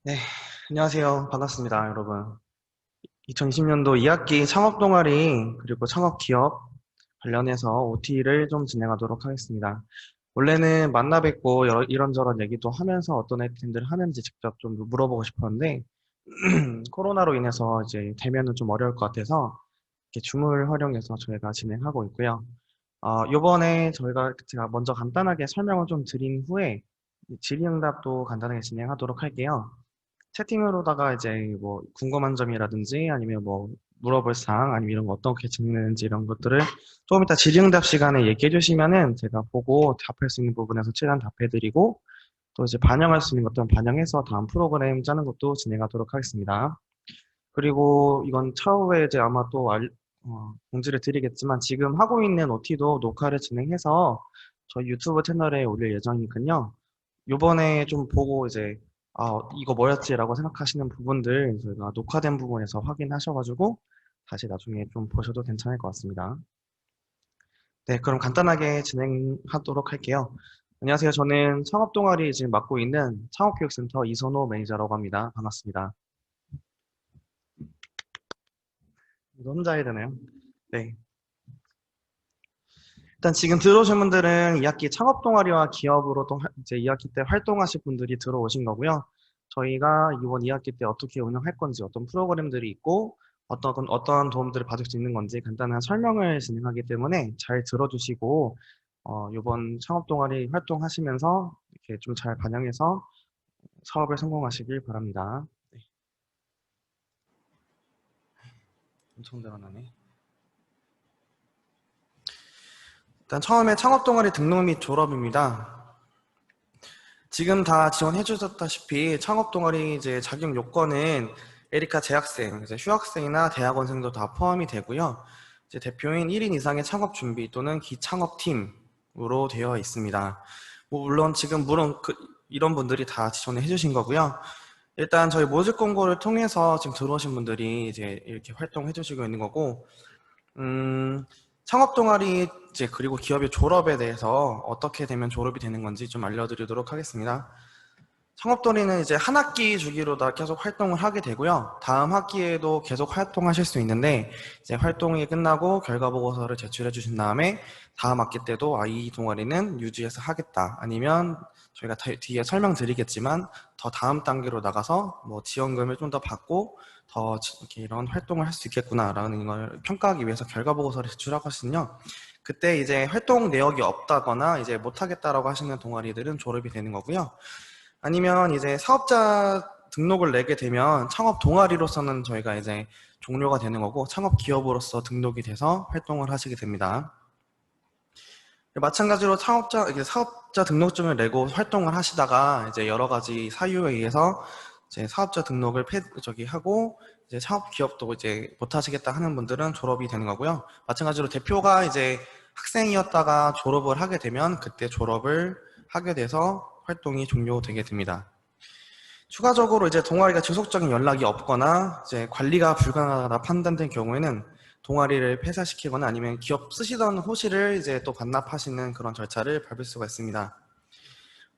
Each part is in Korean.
네, 안녕하세요. 반갑습니다, 여러분. 2020년도 2학기 창업 동아리 그리고 창업 기업 관련해서 OT를 좀 진행하도록 하겠습니다. 원래는 만나 뵙고 이런저런 얘기도 하면서 어떤 아이템들을 하는지 직접 좀 물어보고 싶었는데 코로나로 인해서 이제 대면은 좀 어려울 것 같아서 이렇게 줌을 활용해서 저희가 진행하고 있고요. 요번에 제가 먼저 간단하게 설명을 좀 드린 후에 질의응답도 간단하게 진행하도록 할게요. 채팅으로다가 이제 뭐 궁금한 점이라든지 아니면 뭐 물어볼 사항 아니면 이런 거 어떻게 진행되는지 이런 것들을 조금 이따 질의응답 시간에 얘기해 주시면은 제가 보고 답할 수 있는 부분에서 최대한 답해 드리고 또 이제 반영할 수 있는 것들은 반영해서 다음 프로그램 짜는 것도 진행하도록 하겠습니다. 그리고 이건 차후에 이제 아마 또 공지를 드리겠지만 지금 하고 있는 OT도 녹화를 진행해서 저희 유튜브 채널에 올릴 예정이니까요. 요번에 좀 보고 이제 이거 뭐였지라고 생각하시는 부분들 저희가 녹화된 부분에서 확인하셔가지고 다시 나중에 좀 보셔도 괜찮을 것 같습니다. 네, 그럼 간단하게 진행하도록 할게요. 안녕하세요. 저는 창업 동아리 지금 맡고 있는 창업교육센터 이선호 매니저라고 합니다. 반갑습니다. 이거 혼자 해야 되나요? 네. 일단 지금 들어오신 분들은 2학기 창업 동아리와 기업으로 또 이제 2학기 때 활동하실 분들이 들어오신 거고요. 저희가 이번 2학기 때 어떻게 운영할 건지, 어떤 프로그램들이 있고, 어떤 도움들을 받을 수 있는 건지 간단한 설명을 진행하기 때문에 잘 들어주시고, 이번 창업 동아리 활동하시면서 이렇게 좀 잘 반영해서 사업을 성공하시길 바랍니다. 네, 엄청 늘어나네. 일단 처음에 창업 동아리 등록 및 졸업입니다. 지금 다 지원해 주셨다시피 창업 동아리 이제 자격 요건은 에리카 재학생, 이제 휴학생이나 대학원생도 다 포함이 되고요. 이제 대표인 1인 이상의 창업 준비 또는 기창업팀으로 되어 있습니다. 뭐 물론 이런 분들이 다 지원해 주신 거고요. 일단 저희 모집 공고를 통해서 지금 들어오신 분들이 이제 이렇게 활동해 주시고 있는 거고, 창업 동아리 이제 그리고 기업의 졸업에 대해서 어떻게 되면 졸업이 되는 건지 좀 알려드리도록 하겠습니다. 창업 동아리는 이제 한 학기 주기로 다 계속 활동을 하게 되고요. 다음 학기에도 계속 활동하실 수 있는데 이제 활동이 끝나고 결과 보고서를 제출해 주신 다음에 다음 학기 때도 이 동아리는 유지해서 하겠다. 아니면 저희가 뒤에 설명드리겠지만 더 다음 단계로 나가서 뭐 지원금을 좀 더 받고 더 이렇게 이런 활동을 할 수 있겠구나라는 걸 평가하기 위해서 결과 보고서를 제출하거든요. 그때 이제 활동 내역이 없다거나 이제 못하겠다라고 하시는 동아리들은 졸업이 되는 거고요. 아니면 이제 사업자 등록을 내게 되면 창업 동아리로서는 저희가 이제 종료가 되는 거고 창업 기업으로서 등록이 돼서 활동을 하시게 됩니다. 마찬가지로 이제 사업자 등록증을 내고 활동을 하시다가 이제 여러 가지 사유에 의해서 이제 사업자 등록을 하고 이제 창업 기업도 이제 못 하시겠다 하는 분들은 졸업이 되는 거고요. 마찬가지로 대표가 이제 학생이었다가 졸업을 하게 되면 그때 졸업을 하게 돼서 활동이 종료되게 됩니다. 추가적으로 이제 동아리가 지속적인 연락이 없거나 이제 관리가 불가능하다 판단된 경우에는 동아리를 폐사시키거나 아니면 기업 쓰시던 호실을 이제 또 반납하시는 그런 절차를 밟을 수가 있습니다.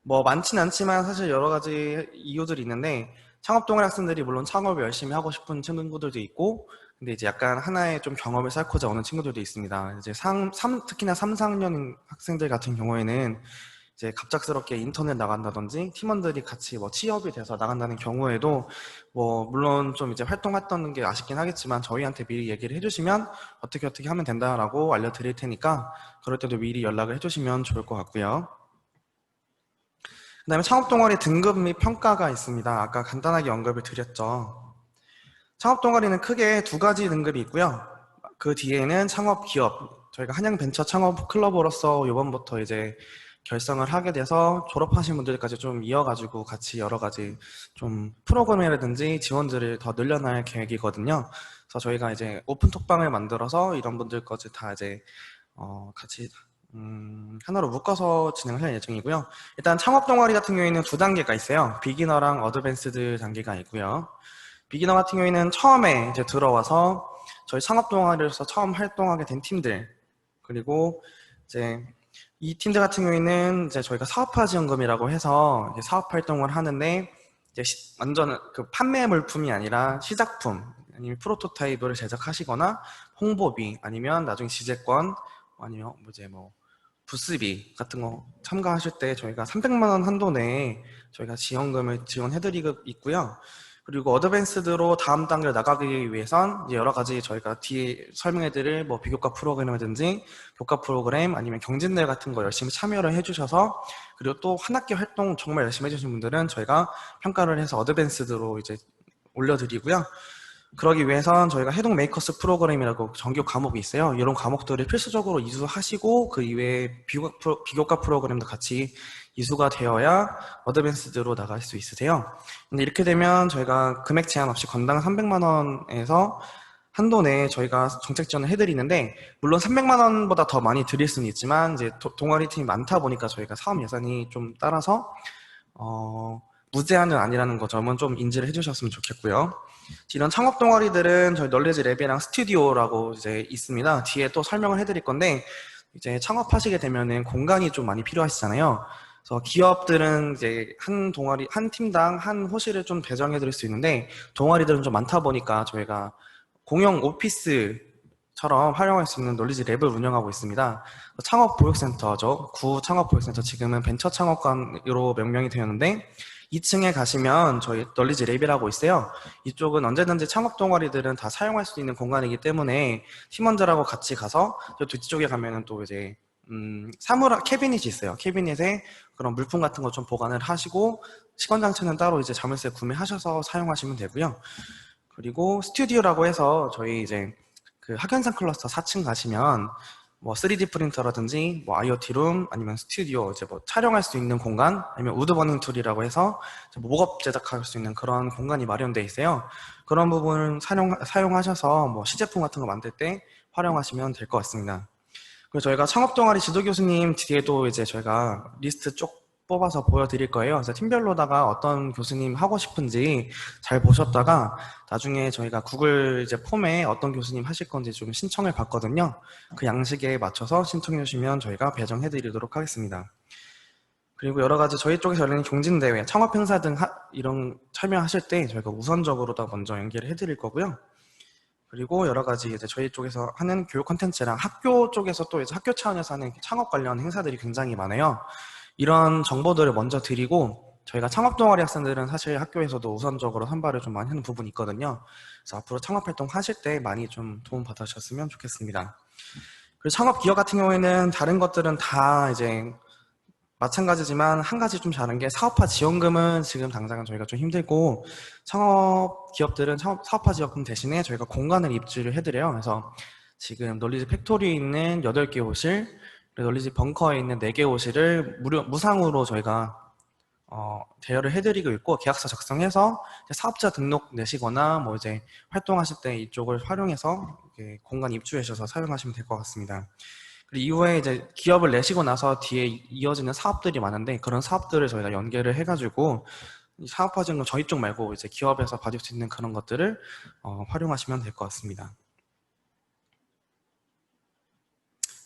뭐 많진 않지만 사실 여러 가지 이유들이 있는데 창업 동아리 학생들이 물론 창업을 열심히 하고 싶은 친구들도 있고 근데 이제 약간 하나의 좀 경험을 쌓고자 오는 친구들도 있습니다. 이제 특히나 3, 4학년 학생들 같은 경우에는 이제 갑작스럽게 인터넷 나간다든지 팀원들이 같이 뭐 취업이 돼서 나간다는 경우에도 뭐 물론 좀 이제 활동했던 게 아쉽긴 하겠지만 저희한테 미리 얘기를 해주시면 어떻게 하면 된다라고 알려드릴 테니까 그럴 때도 미리 연락을 해주시면 좋을 것 같고요. 그 다음에 창업동아리 등급 및 평가가 있습니다. 아까 간단하게 언급을 드렸죠. 창업동아리는 크게 두 가지 등급이 있고요. 그 뒤에는 창업기업, 저희가 한양벤처 창업클럽으로서 이번부터 이제 결성을 하게 돼서 졸업하신 분들까지 좀 이어가지고 같이 여러 가지 좀 프로그램이라든지 지원들을 더 늘려날 계획이거든요. 그래서 저희가 이제 오픈톡방을 만들어서 이런 분들까지 다 이제 같이 하나로 묶어서 진행을 할 예정이고요. 일단 창업 동아리 같은 경우에는 두 단계가 있어요. 비기너랑 어드밴스드 단계가 있고요. 비기너 같은 경우에는 처음에 이제 들어와서 저희 창업 동아리에서 처음 활동하게 된 팀들 그리고 이제 이 팀들 같은 경우에는 이제 저희가 사업화 지원금이라고 해서 이제 사업 활동을 하는데 이제 완전 그 판매 물품이 아니라 시작품 아니면 프로토타입을 제작하시거나 홍보비 아니면 나중에 지재권 아니면 뭐 이제 뭐 부스비 같은 거 참가하실 때 저희가 300만 원 한도 내에 저희가 지원금을 지원해드리고 있고요. 그리고 어드밴스드로 다음 단계를 나가기 위해선 이제 여러 가지 저희가 뒤에 설명해드릴 뭐 비교과 프로그램이라든지 교과 프로그램 아니면 경진대회 같은 거 열심히 참여를 해주셔서 그리고 또 한 학기 활동 정말 열심히 해주신 분들은 저희가 평가를 해서 어드밴스드로 이제 올려드리고요. 그러기 위해선 저희가 해동 메이커스 프로그램이라고 정규 과목이 있어요. 이런 과목들을 필수적으로 이수하시고 그 이외에 비교과 프로그램도 같이 이수가 되어야 어드밴스드로 나갈 수 있으세요. 근데 이렇게 되면 저희가 금액 제한 없이 건당 300만 원에서 한도 내에 저희가 정책 지원을 해드리는데 물론 300만 원보다 더 많이 드릴 수는 있지만 이제 동아리 팀이 많다 보니까 저희가 사업 예산이 좀 따라서 무제한은 아니라는 거 점은 좀 인지를 해주셨으면 좋겠고요. 이런 창업 동아리들은 저희 널리지 랩이랑 스튜디오라고 이제 있습니다. 뒤에 또 설명을 해드릴 건데 이제 창업하시게 되면은 공간이 좀 많이 필요하시잖아요. 그래서 기업들은 이제 한 동아리 한 팀당 한 호실을 좀 배정해드릴 수 있는데 동아리들은 좀 많다 보니까 저희가 공용 오피스처럼 활용할 수 있는 널리지 랩을 운영하고 있습니다. 창업보육센터죠. 구 창업보육센터 지금은 벤처창업관으로 명명이 되었는데 2층에 가시면 저희 널리지 랩이라고 있어요. 이쪽은 언제든지 창업 동아리들은 다 사용할 수 있는 공간이기 때문에 팀원들하고 같이 가서 저 뒤쪽에 가면은 또 이제 캐비닛이 있어요. 캐비닛에 그런 물품 같은 거 좀 보관을 하시고 시건장치는 따로 이제 자물쇠 구매하셔서 사용하시면 되고요. 그리고 스튜디오라고 해서 저희 이제 그 학연상 클러스터 4층 가시면 뭐 3D 프린터라든지 뭐 IoT룸 아니면 스튜디오 이제 뭐 촬영할 수 있는 공간 아니면 우드버닝 툴이라고 해서 목업 제작할 수 있는 그런 공간이 마련되어 있어요. 그런 부분을 사용하셔서 뭐 시제품 같은 거 만들 때 활용하시면 될 것 같습니다. 그리고 저희가 창업 동아리 지도 교수님 뒤에도 이제 저희가 리스트 쭉 뽑아서 보여드릴 거예요. 그래서 팀별로다가 어떤 교수님 하고 싶은지 잘 보셨다가 나중에 저희가 구글 이제 폼에 어떤 교수님 하실 건지 좀 신청을 받거든요. 그 양식에 맞춰서 신청해 주시면 저희가 배정해 드리도록 하겠습니다. 그리고 여러 가지 저희 쪽에서 열리는 경진대회, 창업행사 등 이런 참여하실 때 저희가 우선적으로 다 먼저 연계를 해드릴 거고요. 그리고 여러 가지 이제 저희 쪽에서 하는 교육 콘텐츠랑 학교 쪽에서 또 이제 학교 차원에서 하는 창업 관련 행사들이 굉장히 많아요. 이런 정보들을 먼저 드리고 저희가 창업 동아리 학생들은 사실 학교에서도 우선적으로 선발을 좀 많이 하는 부분이 있거든요. 그래서 앞으로 창업 활동 하실 때 많이 좀 도움 받으셨으면 좋겠습니다. 그리고 창업 기업 같은 경우에는 다른 것들은 다 이제 마찬가지지만 한 가지 좀 다른 게 사업화 지원금은 지금 당장은 저희가 좀 힘들고 창업 기업들은 사업화 지원금 대신에 저희가 공간을 입주를 해드려요. 그래서 지금 널리지 팩토리에 있는 8개 호실, 그리고 널리지 벙커에 있는 4개 호실을 무상으로 저희가 대여를 해드리고 있고 계약서 작성해서 사업자 등록 내시거나 뭐 이제 활동하실 때 이쪽을 활용해서 공간 입주해 주셔서 사용하시면 될 것 같습니다. 그리고 이후에 이제 기업을 내시고 나서 뒤에 이어지는 사업들이 많은데 그런 사업들을 저희가 연계를 해가지고 사업화지는 저희 쪽 말고 이제 기업에서 받을 수 있는 그런 것들을 활용하시면 될 것 같습니다.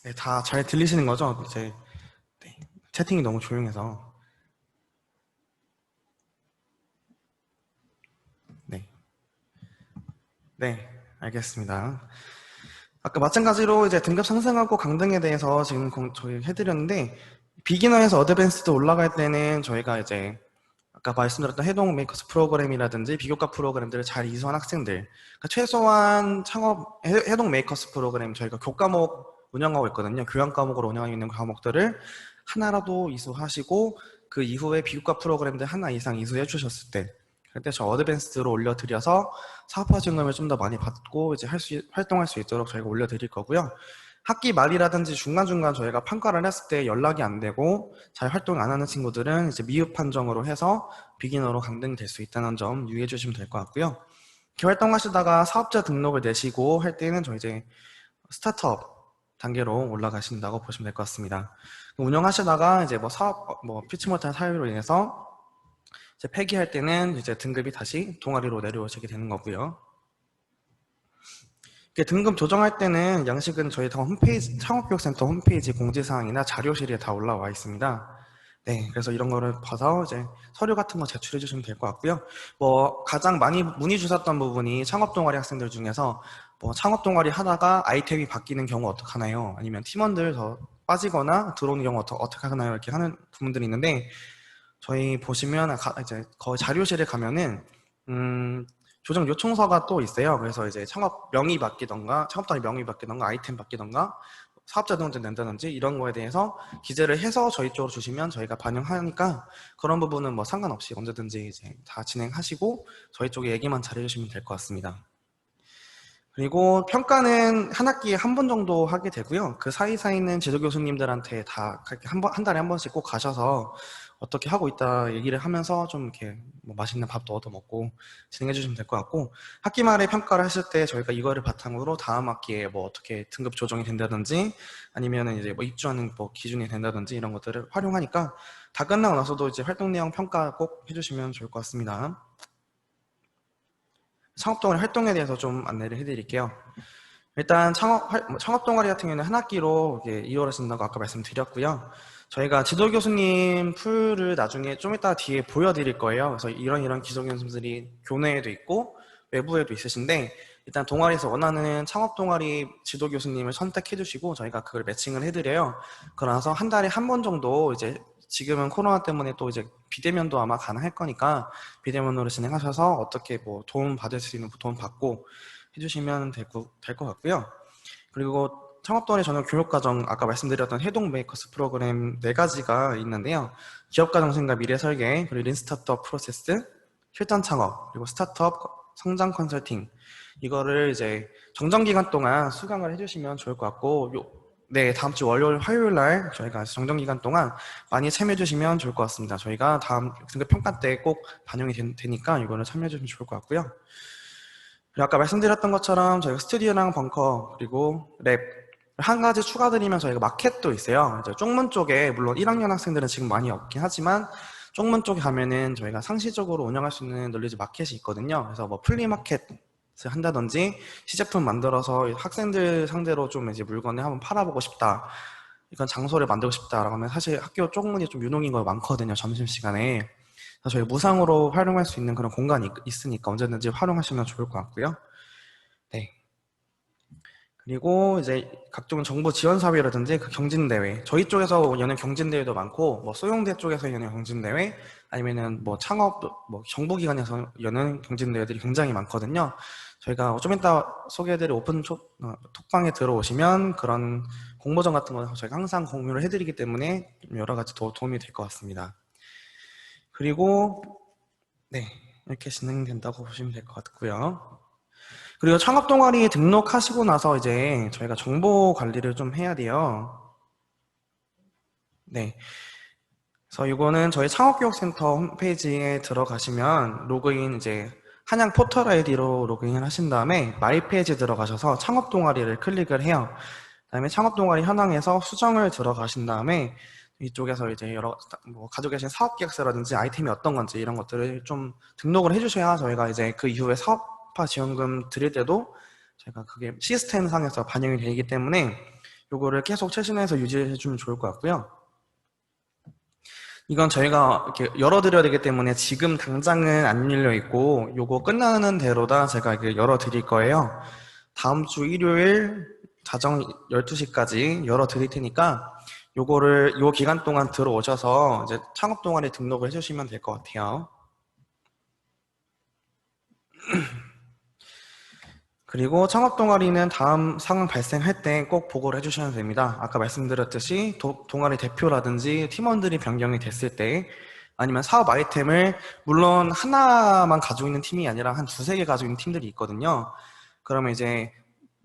네, 다 잘 들리시는 거죠? 이제 네, 채팅이 너무 조용해서. 네, 네, 알겠습니다. 아까 마찬가지로 이제 등급 상승하고 강등에 대해서 지금 저희 해드렸는데 비기너에서 어드밴스드 올라갈 때는 저희가 이제 아까 말씀드렸던 해동 메이커스 프로그램이라든지 비교과 프로그램들을 잘 이수한 학생들 그러니까 최소한 해동 메이커스 프로그램 저희가 교과목 운영하고 있거든요. 교양 과목으로 운영하고 있는 과목들을 하나라도 이수하시고 그 이후에 비교과 프로그램들 하나 이상 이수해 주셨을 때 그때 저 어드밴스드로 올려드려서 사업화 지원금을 좀 더 많이 받고 이제 활동할 수 있도록 저희가 올려드릴 거고요. 학기 말이라든지 중간중간 저희가 평가를 했을 때 연락이 안 되고 잘 활동 안 하는 친구들은 이제 미흡 판정으로 해서 비기너로 강등될 수 있다는 점 유의해 주시면 될 것 같고요. 이렇게 활동하시다가 사업자 등록을 내시고 할 때는 저 이제 스타트업 단계로 올라가신다고 보시면 될 것 같습니다. 운영하시다가 이제 뭐 피치 못한 사유로 인해서 이제 폐기할 때는 이제 등급이 다시 동아리로 내려오시게 되는 거고요. 등급 조정할 때는 양식은 저희 창업교육센터 홈페이지 공지사항이나 자료실에 다 올라와 있습니다. 네, 그래서 이런 거를 봐서 이제 서류 같은 거 제출해 주시면 될 것 같고요. 뭐 가장 많이 문의 주셨던 부분이 창업 동아리 학생들 중에서 뭐 창업 동아리 하다가 아이템이 바뀌는 경우 어떡하나요? 아니면 팀원들 더 빠지거나 들어오는 경우 어떻게 하나요? 이렇게 하는 부분들이 있는데 저희 보시면 이제 거의 자료실에 가면은 조정 요청서가 또 있어요. 그래서 이제 창업 명의 바뀌던가 창업 동아리 명의 바뀌던가 아이템 바뀌던가 사업자 등록증 낸다든지 이런 거에 대해서 기재를 해서 저희 쪽으로 주시면 저희가 반영하니까 그런 부분은 뭐 상관없이 언제든지 이제 다 진행하시고 저희 쪽에 얘기만 잘해주시면 될 것 같습니다. 그리고 평가는 한 학기에 한 번 정도 하게 되고요. 그 사이사이는 지도 교수님들한테 다 한 달에 한 번씩 꼭 가셔서 어떻게 하고 있다 얘기를 하면서 좀 이렇게 뭐 맛있는 밥도 얻어 먹고 진행해 주시면 될 것 같고, 학기 말에 평가를 하실 때 저희가 이거를 바탕으로 다음 학기에 뭐 어떻게 등급 조정이 된다든지 아니면은 이제 뭐 입주하는 뭐 기준이 된다든지 이런 것들을 활용하니까 다 끝나고 나서도 이제 활동 내용 평가 꼭 해주시면 좋을 것 같습니다. 창업 동아리 활동에 대해서 좀 안내를 해드릴게요. 일단 창업 동아리 같은 경우는 한 학기로 이루어진다고 아까 말씀드렸고요. 저희가 지도 교수님 풀을 나중에 좀 이따 뒤에 보여드릴 거예요. 그래서 이런 기존 교수님들이 교내에도 있고 외부에도 있으신데, 일단 동아리에서 원하는 창업 동아리 지도 교수님을 선택해 주시고 저희가 그걸 매칭을 해드려요. 그러나서 한 달에 한 번 정도 이제 지금은 코로나 때문에 또 이제 비대면도 아마 가능할 거니까 비대면으로 진행하셔서 어떻게 뭐 도움 받을 수 있는 도움 받고 해주시면 될 것 같고요. 그리고 창업동아리 전용 교육과정 아까 말씀드렸던 해동 메이커스 프로그램 4가지가 있는데요. 기업가정 생각 미래 설계, 그리고 린 스타트업 프로세스, 실전 창업, 그리고 스타트업 성장 컨설팅, 이거를 이제 정정 기간 동안 수강을 해주시면 좋을 것 같고, 네, 다음 주 월요일, 화요일 날 저희가 정정 기간 동안 많이 참여해 주시면 좋을 것 같습니다. 저희가 다음 등급 평가 때 꼭 반영이 되니까 이거를 참여해 주시면 좋을 것 같고요. 그리고 아까 말씀드렸던 것처럼 저희가 스튜디오랑 벙커 그리고 랩 한 가지 추가드리면 저희가 마켓도 있어요. 이제 쪽문 쪽에 물론 1학년 학생들은 지금 많이 없긴 하지만 쪽문 쪽에 가면은 저희가 상시적으로 운영할 수 있는 놀리지 마켓이 있거든요. 그래서 뭐 플리마켓을 한다든지 시제품 만들어서 학생들 상대로 좀 이제 물건을 한번 팔아보고 싶다, 이건 장소를 만들고 싶다라고 하면 사실 학교 쪽문이 좀 유동인 거 많거든요. 점심시간에. 그래서 저희 무상으로 활용할 수 있는 그런 공간이 있으니까 언제든지 활용하시면 좋을 것 같고요. 네. 그리고 이제 각종 정부 지원 사업이라든지 그 경진대회, 저희 쪽에서 여는 경진대회도 많고, 뭐 소용대 쪽에서 여는 경진대회, 아니면은 뭐 창업, 뭐 정부기관에서 여는 경진대회들이 굉장히 많거든요. 저희가 좀 이따 소개해드릴 톡방에 들어오시면 그런 공모전 같은 거 저희가 항상 공유를 해드리기 때문에 여러 가지 도움이 될 것 같습니다. 그리고 네, 이렇게 진행된다고 보시면 될 것 같고요. 그리고 창업 동아리에 등록하시고 나서 이제 저희가 정보 관리를 좀 해야 돼요. 네. 그래서 이거는 저희 창업교육센터 홈페이지에 들어가시면 로그인 이제 한양 포털 아이디로 로그인을 하신 다음에 마이 페이지 들어가셔서 창업 동아리를 클릭을 해요. 그다음에 창업 동아리 현황에서 수정을 들어가신 다음에 이쪽에서 이제 여러 뭐 가지고 계신 사업 계획서라든지 아이템이 어떤 건지 이런 것들을 좀 등록을 해주셔야 저희가 이제 그 이후에 사업화 지원금 드릴 때도 저희가 그게 시스템 상에서 반영이 되기 때문에 요거를 계속 최신해서 유지해 주면 좋을 것 같고요. 이건 저희가 이렇게 열어드려야 되기 때문에 지금 당장은 안 열려 있고 요거 끝나는 대로다 제가 이렇게 열어드릴 거예요. 다음 주 일요일 자정 12시까지 열어드릴 테니까 요 기간 동안 들어오셔서 이제 창업 동아리 등록을 해주시면 될 것 같아요. 그리고 창업 동아리는 다음 상황 발생할 때 꼭 보고를 해주셔야 됩니다. 아까 말씀드렸듯이 동아리 대표라든지 팀원들이 변경이 됐을 때, 아니면 사업 아이템을 물론 하나만 가지고 있는 팀이 아니라 한 두세 개 가지고 있는 팀들이 있거든요. 그러면 이제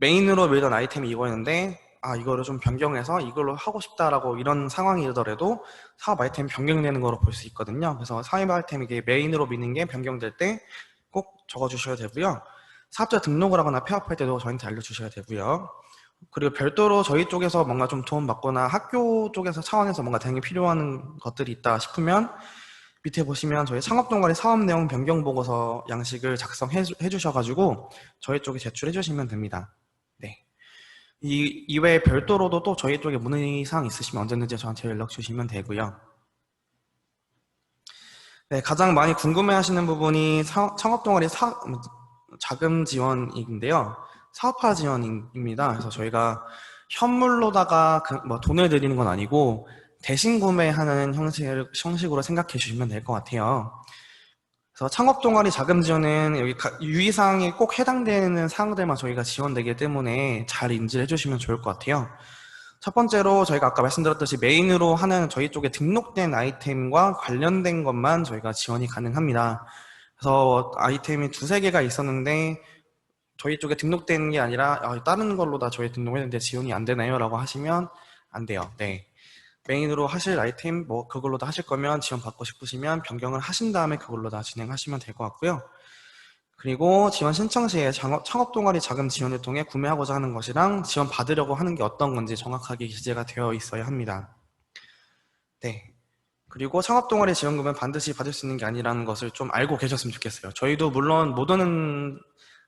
메인으로 밀던 아이템이 이거였는데 이거를 좀 변경해서 이걸로 하고 싶다라고 이런 상황이더라도 사업 아이템 변경되는 거로 볼 수 있거든요. 그래서 사업 아이템이 이게 메인으로 미는 게 변경될 때 꼭 적어주셔야 되고요. 사업자 등록을 하거나 폐업할 때도 저희한테 알려주셔야 되고요. 그리고 별도로 저희 쪽에서 뭔가 좀 도움받거나 학교 쪽에서 차원에서 뭔가 대응이 필요한 것들이 있다 싶으면 밑에 보시면 저희 창업동아리 사업 내용 변경 보고서 양식을 작성해 주셔가지고 저희 쪽에 제출해 주시면 됩니다. 네. 이외에 별도로도 또 저희 쪽에 문의사항 있으시면 언제든지 저한테 연락 주시면 되고요. 네, 가장 많이 궁금해하시는 부분이 창업 동아리 자금 지원인데요. 사업화 지원입니다. 그래서 저희가 현물로다가 뭐 돈을 드리는 건 아니고 대신 구매하는 형식으로 생각해 주시면 될 것 같아요. 그래서 창업 동아리 자금 지원은 여기 유의사항이 꼭 해당되는 사항들만 저희가 지원되기 때문에 잘 인지를 해주시면 좋을 것 같아요. 첫 번째로 저희가 아까 말씀드렸듯이 메인으로 하는 저희 쪽에 등록된 아이템과 관련된 것만 저희가 지원이 가능합니다. 그래서 아이템이 두세 개가 있었는데 저희 쪽에 등록된 게 아니라 다른 걸로 다 저희 등록했는데 지원이 안 되나요? 라고 하시면 안 돼요. 네. 메인으로 하실 아이템 뭐 그걸로 다 하실 거면 지원 받고 싶으시면 변경을 하신 다음에 그걸로 다 진행하시면 될 것 같고요. 그리고 지원 신청 시에 창업 동아리 자금 지원을 통해 구매하고자 하는 것이랑 지원 받으려고 하는 게 어떤 건지 정확하게 기재가 되어 있어야 합니다. 네. 그리고 창업 동아리 지원금은 반드시 받을 수 있는 게 아니라는 것을 좀 알고 계셨으면 좋겠어요. 저희도 물론 모든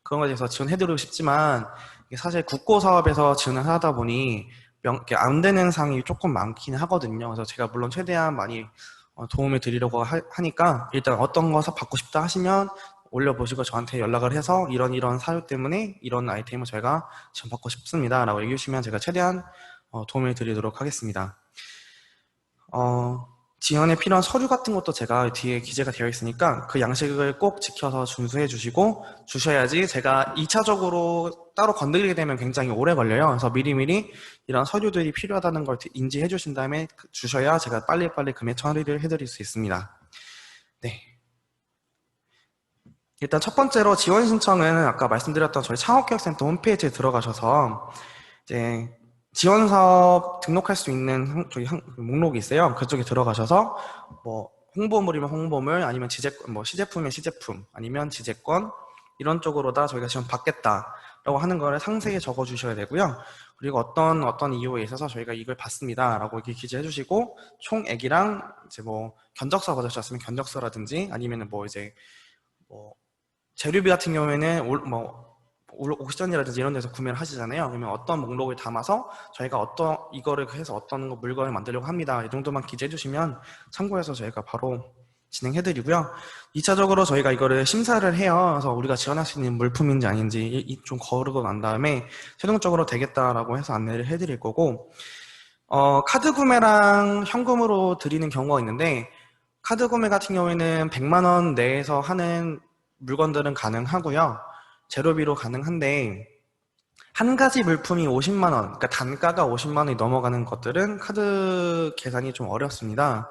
그런 것에 대해서 지원해드리고 싶지만 이게 사실 국고 사업에서 지원을 하다 보니 이렇게 안 되는 상황이 조금 많긴 하거든요. 그래서 제가 물론 최대한 많이 도움을 드리려고 하니까 일단 어떤 거 받고 싶다 하시면 올려보시고 저한테 연락을 해서 이런 사유 때문에 이런 아이템을 저희가 지원 받고 싶습니다 라고 얘기해 주시면 제가 최대한 도움을 드리도록 하겠습니다. 지원에 필요한 서류 같은 것도 제가 뒤에 기재가 되어 있으니까 그 양식을 꼭 지켜서 준수해 주시고 주셔야지 제가 2차적으로 따로 건드리게 되면 굉장히 오래 걸려요. 그래서 미리미리 이런 서류들이 필요하다는 걸 인지해 주신 다음에 주셔야 제가 빨리빨리 금액 처리를 해드릴 수 있습니다. 네. 일단 첫 번째로 지원 신청은 아까 말씀드렸던 저희 창업교육센터 홈페이지에 들어가셔서 이제 지원 사업 등록할 수 있는 저희 목록이 있어요. 그쪽에 들어가셔서 뭐 홍보물이면 홍보물, 아니면 뭐 시제품이면 시제품, 아니면 지재권 이런 쪽으로다 저희가 지원 받겠다라고 하는 거를 상세히 적어 주셔야 되고요. 그리고 어떤 이유에 있어서 저희가 이걸 받습니다라고 이렇게 기재해 주시고 총액이랑 이제 뭐 견적서 받으셨으면 견적서라든지 아니면은 뭐 이제 뭐 재료비 같은 경우에는 옥션이라든지 이런 데서 구매를 하시잖아요. 그러면 어떤 목록을 담아서 저희가 이거를 해서 어떤 물건을 만들려고 합니다. 이 정도만 기재해 주시면 참고해서 저희가 바로 진행해 드리고요. 2차적으로 저희가 이거를 심사를 해요. 그래서 우리가 지원할 수 있는 물품인지 아닌지 좀 거르고 난 다음에 최종적으로 되겠다라고 해서 안내를 해 드릴 거고, 카드 구매랑 현금으로 드리는 경우가 있는데 카드 구매 같은 경우에는 100만 원 내에서 하는 물건들은 가능하고요. 재료비로 가능한데 한 가지 물품이 50만 원, 그러니까 단가가 50만 원이 넘어가는 것들은 카드 계산이 좀 어렵습니다.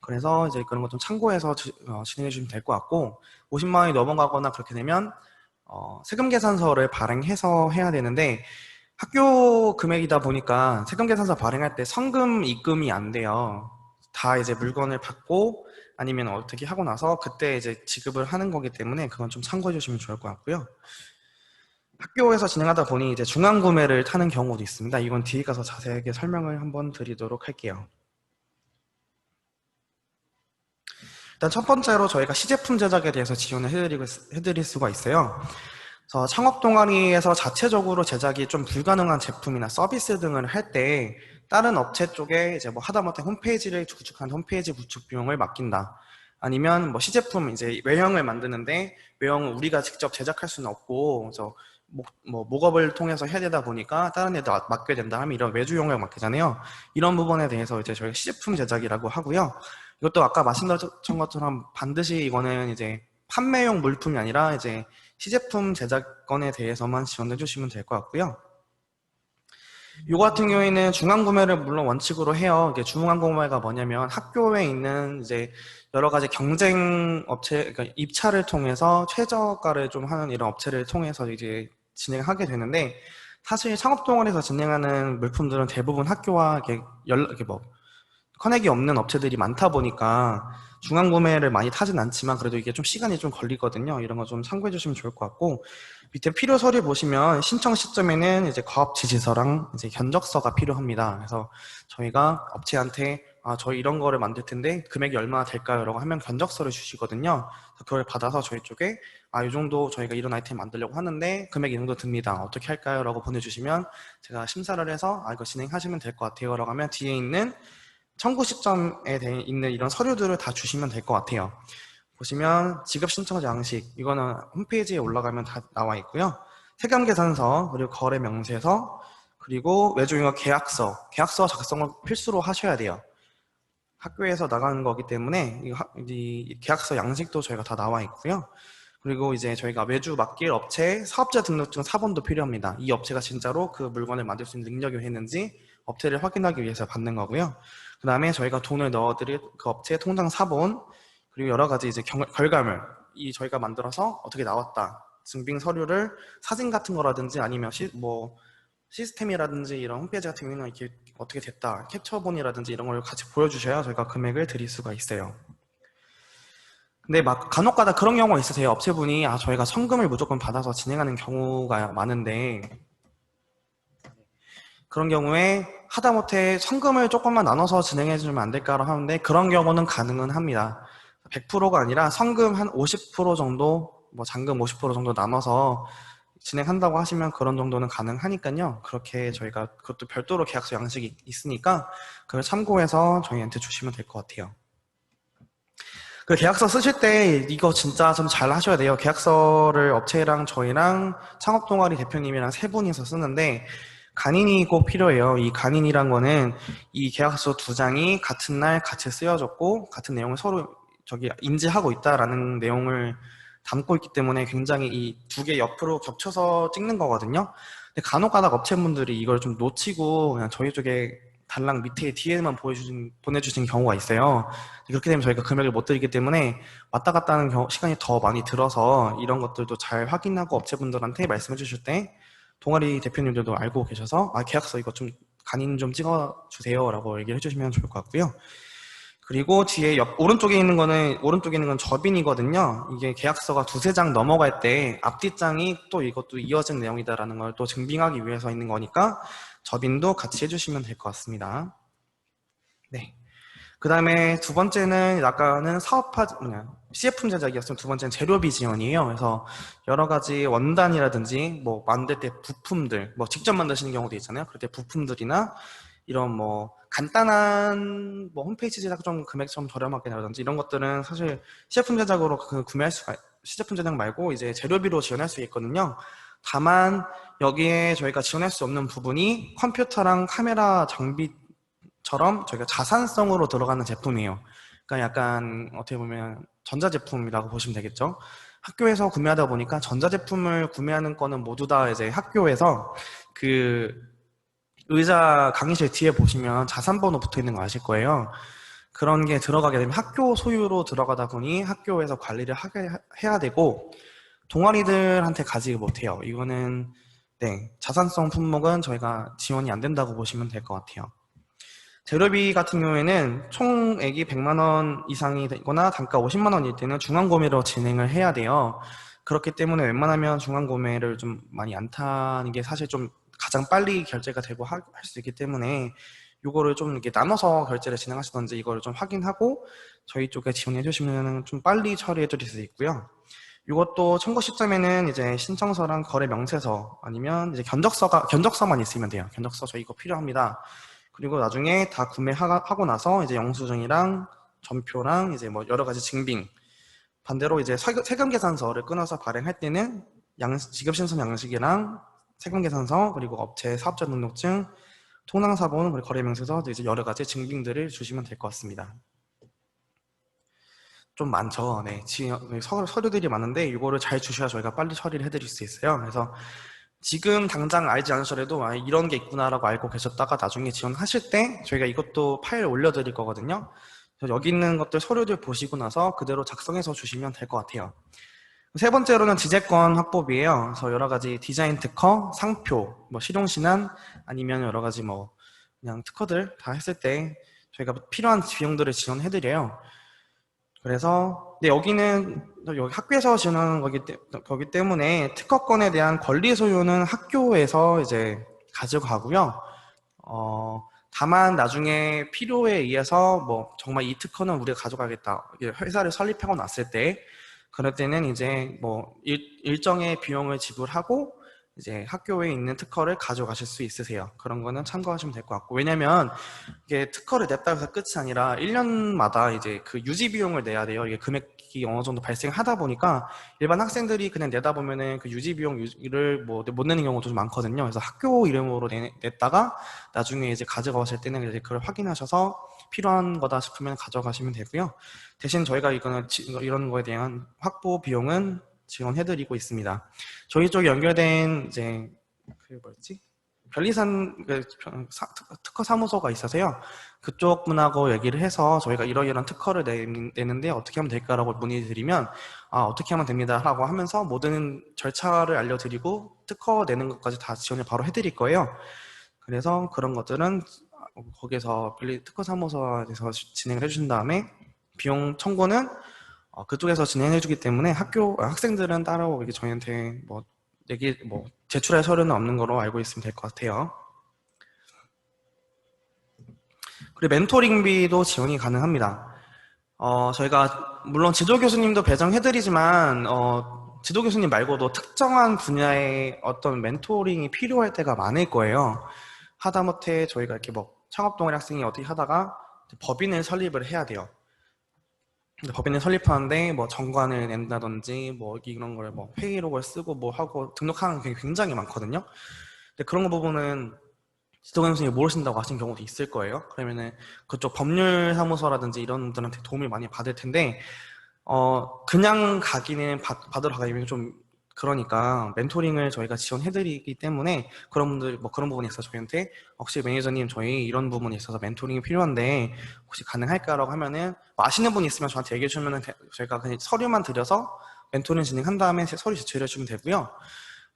그래서 이제 그런 것 좀 참고해서 진행해 주시면 될 것 같고, 50만 원이 넘어가거나 그렇게 되면 세금 계산서를 발행해서 해야 되는데 학교 금액이다 보니까 세금 계산서 발행할 때 성금 입금이 안 돼요. 다 이제 물건을 받고 아니면 어떻게 하고 나서 그때 이제 지급을 하는 거기 때문에 그건 좀 참고해 주시면 좋을 것 같고요. 학교에서 진행하다 보니 이제 중앙 구매를 타는 경우도 있습니다. 이건 뒤에 가서 자세하게 설명을 한번 드리도록 할게요. 일단 첫 번째로 저희가 시제품 제작에 대해서 지원을 해드릴 수가 있어요. 그래서 창업 동아리에서 자체적으로 제작이 좀 불가능한 제품이나 서비스 등을 할 때 다른 업체 쪽에 이제 뭐 하다못해 홈페이지를 구축한 홈페이지 구축 비용을 맡긴다. 아니면 뭐 시제품 이제 외형을 만드는데 외형을 우리가 직접 제작할 수는 없고 그래서 목업을 통해서 해야 되다 보니까 다른 애들 맡겨야 된다 하면 이런 외주 용역 맡기잖아요. 이런 부분에 대해서 이제 저희가 시제품 제작이라고 하고요. 이것도 아까 말씀드렸던 것처럼 반드시 이거는 이제 판매용 물품이 아니라 이제 시제품 제작건에 대해서만 지원해 주시면 될 것 같고요. 이거 같은 경우에는 중앙 구매를 물론 원칙으로 해요. 이게 중앙 구매가 뭐냐면 학교에 있는 이제 여러 가지 경쟁 업체, 그러니까 입찰을 통해서 최저가를 좀 하는 이런 업체를 통해서 이제 진행하게 되는데 사실 창업 동아리에서 진행하는 물품들은 대부분 학교와 이렇게 뭐 커넥이 없는 업체들이 많다 보니까 중앙 구매를 많이 타진 않지만 그래도 이게 좀 시간이 좀 걸리거든요. 이런 거 좀 참고해 주시면 좋을 것 같고, 밑에 필요 서류 보시면 신청 시점에는 이제 과업 지지서랑 이제 견적서가 필요합니다. 그래서 저희가 업체한테 저희 이런 거를 만들 텐데 금액이 얼마나 될까요? 라고 하면 견적서를 주시거든요. 그래서 그걸 받아서 저희 쪽에 이 정도 저희가 이런 아이템 만들려고 하는데 금액이 이 정도 듭니다. 어떻게 할까요? 라고 보내주시면 제가 심사를 해서 이거 진행하시면 될 것 같아요. 라고 하면 뒤에 있는 청구 시점에 있는 이런 서류들을 다 주시면 될 것 같아요. 보시면 지급 신청자 양식, 이거는 홈페이지에 올라가면 다 나와 있고요. 세금계산서, 그리고 거래 명세서, 그리고 외주인과 계약서 작성을 필수로 하셔야 돼요. 학교에서 나가는 거기 때문에 이 계약서 양식도 저희가 다 나와 있고요. 그리고 이제 저희가 외주 맡길 업체 사업자 등록증 사본도 필요합니다. 이 업체가 진짜로 그 물건을 만들 수 있는 능력이 있는지 업체를 확인하기 위해서 받는 거고요. 그 다음에 저희가 돈을 넣어드릴 그 업체 통장 사본, 그리고 여러 가지 이제 결과물, 이 저희가 만들어서 어떻게 나왔다, 증빙 서류를 사진 같은 거라든지 아니면 시스템이라든지 이런 홈페이지 같은 경우는 이렇게 어떻게 됐다, 캡처본이라든지 이런 걸 같이 보여주셔야 저희가 금액을 드릴 수가 있어요. 근데 막 간혹가다 그런 경우가 있으세요. 업체분이 저희가 성금을 무조건 받아서 진행하는 경우가 많은데, 그런 경우에 하다못해 성금을 조금만 나눠서 진행해 주면 안 될까라고 하는데, 그런 경우는 가능은 합니다. 100%가 아니라 성금 한 50% 정도, 뭐 잔금 50% 정도 나눠서 진행한다고 하시면 그런 정도는 가능하니까요. 그렇게 저희가 그것도 별도로 계약서 양식이 있으니까 그걸 참고해서 저희한테 주시면 될 것 같아요. 그 계약서 쓰실 때 이거 진짜 좀 잘 하셔야 돼요. 계약서를 업체랑 저희랑 창업동아리 대표님이랑 세 분이서 쓰는데 간인이 꼭 필요해요. 이 간인이란 거는 이 계약서 두 장이 같은 날 같이 쓰여졌고 같은 내용을 서로 인지하고 있다라는 내용을 담고 있기 때문에 굉장히 이 두 개 옆으로 겹쳐서 찍는 거거든요. 근데 간혹 가다 업체분들이 이걸 좀 놓치고 그냥 저희 쪽에 달랑 밑에 뒤에만 보내주신 경우가 있어요. 그렇게 되면 저희가 금액을 못 드리기 때문에 왔다 갔다 하는 시간이 더 많이 들어서 이런 것들도 잘 확인하고 업체분들한테 말씀해 주실 때 동아리 대표님들도 알고 계셔서 계약서 이거 좀 간인 좀 찍어주세요 라고 얘기를 해주시면 좋을 것 같고요. 그리고 뒤에 오른쪽에 있는 건 접인이거든요. 이게 계약서가 두세 장 넘어갈 때 앞뒤 장이 또 이것도 이어진 내용이다라는 걸 또 증빙하기 위해서 있는 거니까 접인도 같이 해주시면 될 것 같습니다. 네. 그 다음에 두 번째는 아까는 CF 제작이었으면 두 번째는 재료비 지원이에요. 그래서 여러 가지 원단이라든지 뭐 만들 때 부품들, 뭐 직접 만드시는 경우도 있잖아요. 그럴 때 부품들이나 이런 뭐 간단한 뭐 홈페이지 제작 좀 금액 좀 저렴하게 나라든지 이런 것들은 사실 시제품 제작으로 구매할 수가, 시제품 제작 말고 이제 재료비로 지원할 수 있거든요. 다만 여기에 저희가 지원할 수 없는 부분이 컴퓨터랑 카메라 장비처럼 저희가 자산성으로 들어가는 제품이에요. 그러니까 약간 어떻게 보면 전자제품이라고 보시면 되겠죠. 학교에서 구매하다 보니까 전자제품을 구매하는 거는 모두 다 이제 학교에서 그 의자 강의실 뒤에 보시면 자산번호 붙어 있는 거 아실 거예요. 그런 게 들어가게 되면 학교 소유로 들어가다 보니 학교에서 관리를 해야 되고 동아리들한테 가지 못해요. 이거는 자산성 품목은 저희가 지원이 안 된다고 보시면 될 것 같아요. 재료비 같은 경우에는 총액이 100만 원 이상이 되거나 단가 50만 원일 때는 중앙구매로 진행을 해야 돼요. 그렇기 때문에 웬만하면 중앙구매를 좀 많이 안 타는 게 사실 좀 가장 빨리 결제가 되고 할 수 있기 때문에 이거를 좀 이렇게 나눠서 결제를 진행하시던지 이거를 좀 확인하고 저희 쪽에 지원해 주시면 좀 빨리 처리해 드릴 수 있고요. 이것도 청구 시점에는 이제 신청서랑 거래 명세서 아니면 이제 견적서만 있으면 돼요. 견적서 저희 이거 필요합니다. 그리고 나중에 다 구매하고 나서 이제 영수증이랑 전표랑 이제 뭐 여러 가지 증빙, 반대로 이제 세금계산서를 끊어서 발행할 때는 지급신청 양식이랑 세금계산서, 그리고 업체 사업자 등록증, 통장사본, 그리고 거래명세서, 이제 여러 가지 증빙들을 주시면 될 것 같습니다. 좀 많죠. 네, 서류들이 많은데 이거를 잘 주셔야 저희가 빨리 처리를 해드릴 수 있어요. 그래서 지금 당장 알지 않으셔도 이런 게 있구나라고 알고 계셨다가 나중에 지원하실 때 저희가 이것도 파일 올려드릴 거거든요. 그래서 여기 있는 것들 서류들 보시고 나서 그대로 작성해서 주시면 될 것 같아요. 세 번째로는 지재권 확보비예요. 그래서 여러 가지 디자인 특허, 상표, 뭐 실용신안 아니면 여러 가지 뭐 그냥 특허들 다 했을 때 저희가 필요한 비용들을 지원해드려요. 그래서 여기는 여기 학교에서 지원하는 거기 때문에 특허권에 대한 권리 소유는 학교에서 이제 가져가고요. 다만 나중에 필요에 의해서 뭐 정말 이 특허는 우리가 가져가겠다, 회사를 설립하고 났을 때 그럴 때는 이제 뭐 일정의 비용을 지불하고 이제 학교에 있는 특허를 가져가실 수 있으세요. 그런 거는 참고하시면 될 것 같고, 왜냐면 이게 특허를 냈다 해서 끝이 아니라 1년마다 이제 그 유지 비용을 내야 돼요. 이게 금액이 어느 정도 발생하다 보니까 일반 학생들이 그냥 내다 보면은 그 유지 비용을 뭐 못 내는 경우도 좀 많거든요. 그래서 학교 이름으로 냈다가 나중에 이제 가져가실 때는 이제 그걸 확인하셔서 필요한 거다 싶으면 가져가시면 되고요. 대신 저희가 이런 거에 대한 확보 비용은 지원해드리고 있습니다. 저희 쪽에 연결된 이제 그 뭐였지? 변리산 특허 사무소가 있어서요. 그쪽 분하고 얘기를 해서 저희가 이러이러한 특허를 내는데 어떻게 하면 될까라고 문의드리면 어떻게 하면 됩니다 라고 하면서 모든 절차를 알려드리고 특허 내는 것까지 다 지원을 바로 해드릴 거예요. 그래서 그런 것들은 거기서 특허 사무소에서 진행을 해주신 다음에 비용 청구는 그쪽에서 진행해주기 때문에 학생들은 따로 이렇게 저희한테 제출할 서류는 없는 거로 알고 있으면 될 것 같아요. 그리고 멘토링비도 지원이 가능합니다. 저희가 물론 지도 교수님도 배정해드리지만 지도 교수님 말고도 특정한 분야의 어떤 멘토링이 필요할 때가 많을 거예요. 하다못해 저희가 이렇게 창업 동아리 학생이 어떻게 하다가 법인을 설립을 해야 돼요. 법인을 설립하는데 정관을 낸다든지 이런 걸 회의록을 쓰고 하고 등록하는 게 굉장히 많거든요. 근데 그런 거 부분은 지도관 선생님이 모르신다고 하신 경우도 있을 거예요. 그러면은 그쪽 법률 사무소라든지 이런 분들한테 도움을 많이 받을 텐데 그냥 받으러 가기는 좀 그러니까 멘토링을 저희가 지원해드리기 때문에 그런 분들 그런 부분에 있어서 저희한테 혹시 매니저님 저희 이런 부분에 있어서 멘토링이 필요한데 혹시 가능할까라고 하면은 아시는 분이 있으면 저한테 얘기해 주면은 저희가 그냥 서류만 드려서 멘토링 진행한 다음에 서류 제출해 주면 되고요.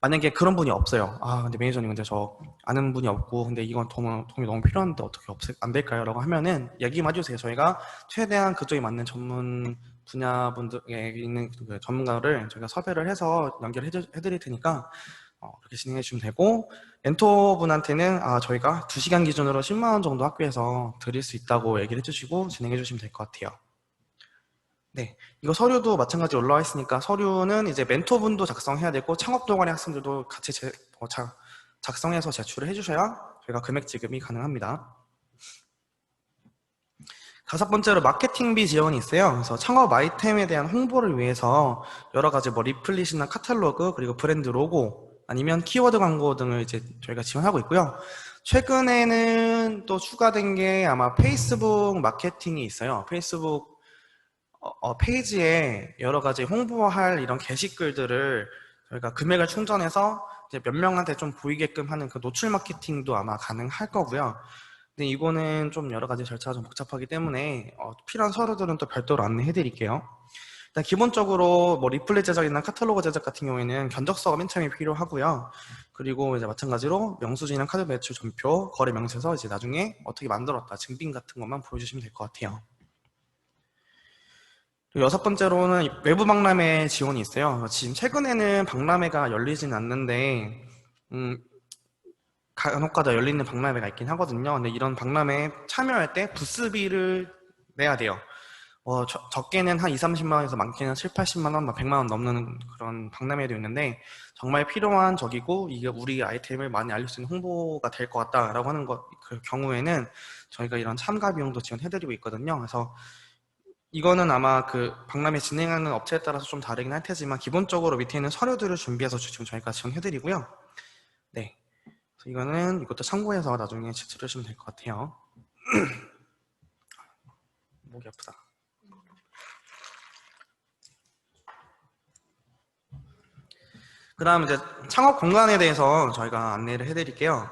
만약에 그런 분이 없어요. 근데 매니저님 근데 저 아는 분이 없고 근데 이건 도움이 너무 필요한데 어떻게 안 될까요? 라고 하면은 얘기만 해주세요. 저희가 최대한 그쪽에 맞는 전문 분야분들에 있는 그 전문가를 저희가 섭외를 해서 연결해드릴 테니까 그렇게 진행해 주시면 되고, 멘토분한테는 저희가 2시간 기준으로 10만 원 정도 학교에서 드릴 수 있다고 얘기를 해주시고 진행해 주시면 될 것 같아요. 네, 이거 서류도 마찬가지 올라와 있으니까 서류는 이제 멘토분도 작성해야 되고 창업 동아리 학생들도 같이 작성해서 제출을 해주셔야 저희가 금액 지급이 가능합니다. 5번째로 마케팅비 지원이 있어요. 그래서 창업 아이템에 대한 홍보를 위해서 여러 가지 리플릿이나 카탈로그 그리고 브랜드 로고 아니면 키워드 광고 등을 이제 저희가 지원하고 있고요. 최근에는 또 추가된 게 아마 페이스북 마케팅이 있어요. 페이스북 페이지에 여러 가지 홍보할 이런 게시글들을 저희가 금액을 충전해서 이제 몇 명한테 좀 보이게끔 하는 그 노출 마케팅도 아마 가능할 거고요. 근데 이거는 좀 여러 가지 절차가 좀 복잡하기 때문에 필요한 서류들은 또 별도로 안내해 드릴게요. 일단 기본적으로 리플릿 제작이나 카탈로그 제작 같은 경우에는 견적서가 맨 처음에 필요하고요. 그리고 이제 마찬가지로 영수증이나 카드 매출 전표, 거래 명세서 이제 나중에 어떻게 만들었다 증빙 같은 것만 보여주시면 될 것 같아요. 6번째로는 외부 박람회 지원이 있어요. 지금 최근에는 박람회가 열리진 않는데 간혹가다 열리는 박람회가 있긴 하거든요. 근데 이런 박람회에 참여할 때 부스비를 내야 돼요. 적게는 한 2, 30만 원에서 많게는 7, 80만 원, 100만 원 넘는 그런 박람회도 있는데 정말 필요한 적이고 이게 우리 아이템을 많이 알릴 수 있는 홍보가 될 것 같다라고 하는 그 경우에는 저희가 이런 참가 비용도 지원해드리고 있거든요. 그래서 이거는 아마 그 박람회 진행하는 업체에 따라서 좀 다르긴 할 테지만 기본적으로 밑에 있는 서류들을 준비해서 지금 저희가 지원해드리고요. 네, 그래서 이것도 참고해서 나중에 제출하시면 될 것 같아요. 목이 아프다. 그 다음 이제 창업 공간에 대해서 저희가 안내를 해드릴게요.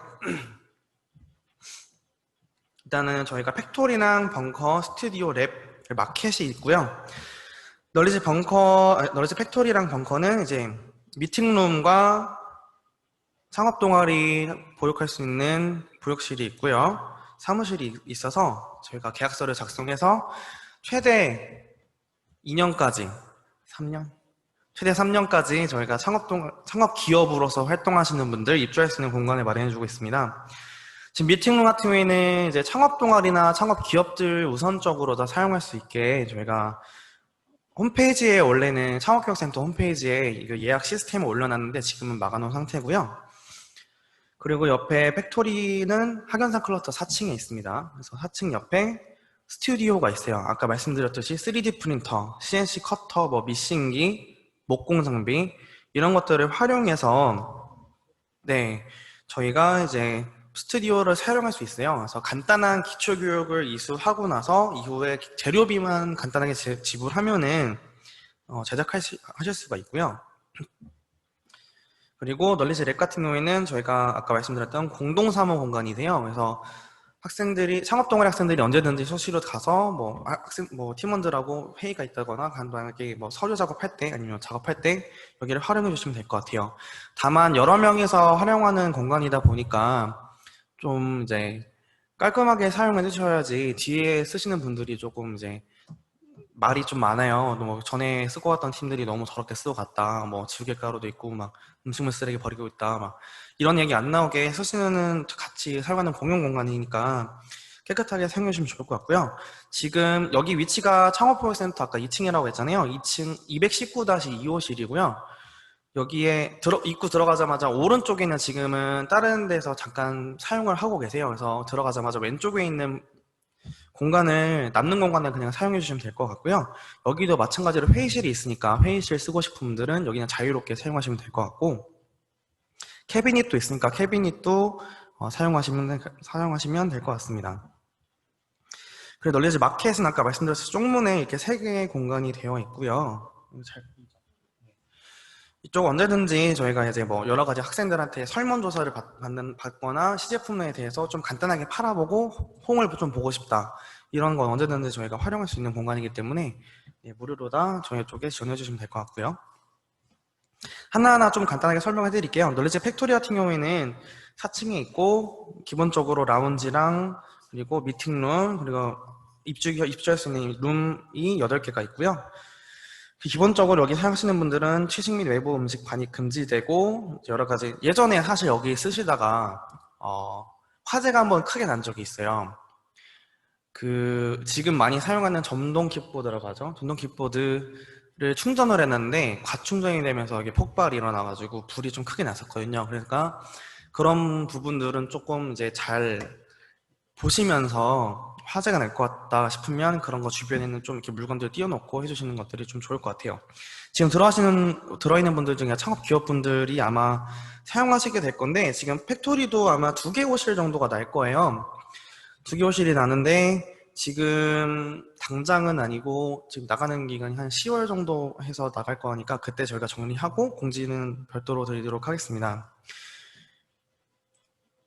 일단은 저희가 팩토리랑 벙커, 스튜디오, 랩, 마켓이 있고요. 널리지 팩토리랑 벙커는 이제 미팅룸과 창업 동아리 보육할 수 있는 보육실이 있고요. 사무실이 있어서 저희가 계약서를 작성해서 최대 2년까지 3년? 최대 3년까지 저희가 창업 기업으로서 활동하시는 분들 입주할 수 있는 공간을 마련해주고 있습니다. 지금 미팅룸 같은 경우에는 이제 창업 동아리나 창업 기업들 우선적으로 다 사용할 수 있게 저희가 홈페이지에 원래는 창업교육센터 홈페이지에 이거 예약 시스템을 올려놨는데 지금은 막아놓은 상태고요. 그리고 옆에 팩토리는 학연상 클러스터 4층에 있습니다. 그래서 4층 옆에 스튜디오가 있어요. 아까 말씀드렸듯이 3D 프린터, CNC 커터, 뭐 미싱기, 목공 장비 이런 것들을 활용해서 네, 저희가 이제 스튜디오를 사용할 수 있어요. 그래서 간단한 기초 교육을 이수하고 나서 이후에 재료비만 간단하게 지불하면은 제작하실 수가 있고요. 그리고 널리지 랩 같은 경우에는 저희가 아까 말씀드렸던 공동사무 공간이세요. 그래서 학생들이 창업동아리 학생들이 언제든지 소실로 가서 뭐 팀원들하고 회의가 있다거나 간단하게 뭐 서류 작업할 때 아니면 작업할 때 여기를 활용해 주시면 될 것 같아요. 다만 여러 명이서 활용하는 공간이다 보니까 좀 이제 깔끔하게 사용해 주셔야지 뒤에 쓰시는 분들이 조금 이제 말이 좀 많아요. 뭐 전에 쓰고 왔던 팀들이 너무 더럽게 쓰고 갔다. 뭐 지우개가루도 있고 막 음식물 쓰레기 버리고 있다. 막 이런 얘기 안 나오게 쓰시는 같이 사용하는 공용 공간이니까 깨끗하게 사용해 주시면 좋을 것 같고요. 지금 여기 위치가 창업교육센터 아까 2층이라고 했잖아요. 2층 219-2호실이고요. 여기에 입구 들어가자마자 오른쪽에는 지금은 다른 데서 잠깐 사용을 하고 계세요. 그래서 들어가자마자 왼쪽에 있는 공간을 남는 공간을 그냥 사용해 주시면 될 것 같고요. 여기도 마찬가지로 회의실이 있으니까 회의실 쓰고 싶은 분들은 여기는 자유롭게 사용하시면 될 것 같고 캐비닛도 있으니까 캐비닛도 사용하시면 될 것 같습니다. 그리고 널리지 마켓은 아까 말씀드렸듯이 쪽문에 이렇게 3개의 공간이 되어 있고요. 이쪽 언제든지 저희가 이제 뭐 여러 가지 학생들한테 설문조사를 받거나 시제품에 대해서 좀 간단하게 팔아보고 홍을 좀 보고 싶다. 이런 건 언제든지 저희가 활용할 수 있는 공간이기 때문에 무료로 다 저희 쪽에 지원해 주시면 될 것 같고요. 하나하나 좀 간단하게 설명해 드릴게요. 널리지 팩토리 같은 경우에는 4층에 있고 기본적으로 라운지랑 그리고 미팅룸 그리고 입주할 수 있는 룸이 8개가 있고요. 기본적으로 여기 사용하시는 분들은 취식 및 외부 음식 반입 금지되고 여러 가지 예전에 사실 여기 쓰시다가 화재가 한번 크게 난 적이 있어요. 지금 많이 사용하는 전동 킥보드라고 하죠. 전동 킥보드를 충전을 했는데 과충전이 되면서 이게 폭발이 일어나가지고 불이 좀 크게 났었거든요. 그러니까 그런 부분들은 조금 이제 잘 보시면서 화재가 날 것 같다 싶으면 그런 거 주변에는 좀 이렇게 물건들 띄워놓고 해주시는 것들이 좀 좋을 것 같아요. 지금 들어있는 분들 중에 창업 기업분들이 아마 사용하시게 될 건데 지금 팩토리도 아마 2개 호실 정도가 날 거예요. 2개 호실이 나는데 지금 당장은 아니고 지금 나가는 기간이 한 10월 정도 해서 나갈 거니까 그때 저희가 정리하고 공지는 별도로 드리도록 하겠습니다.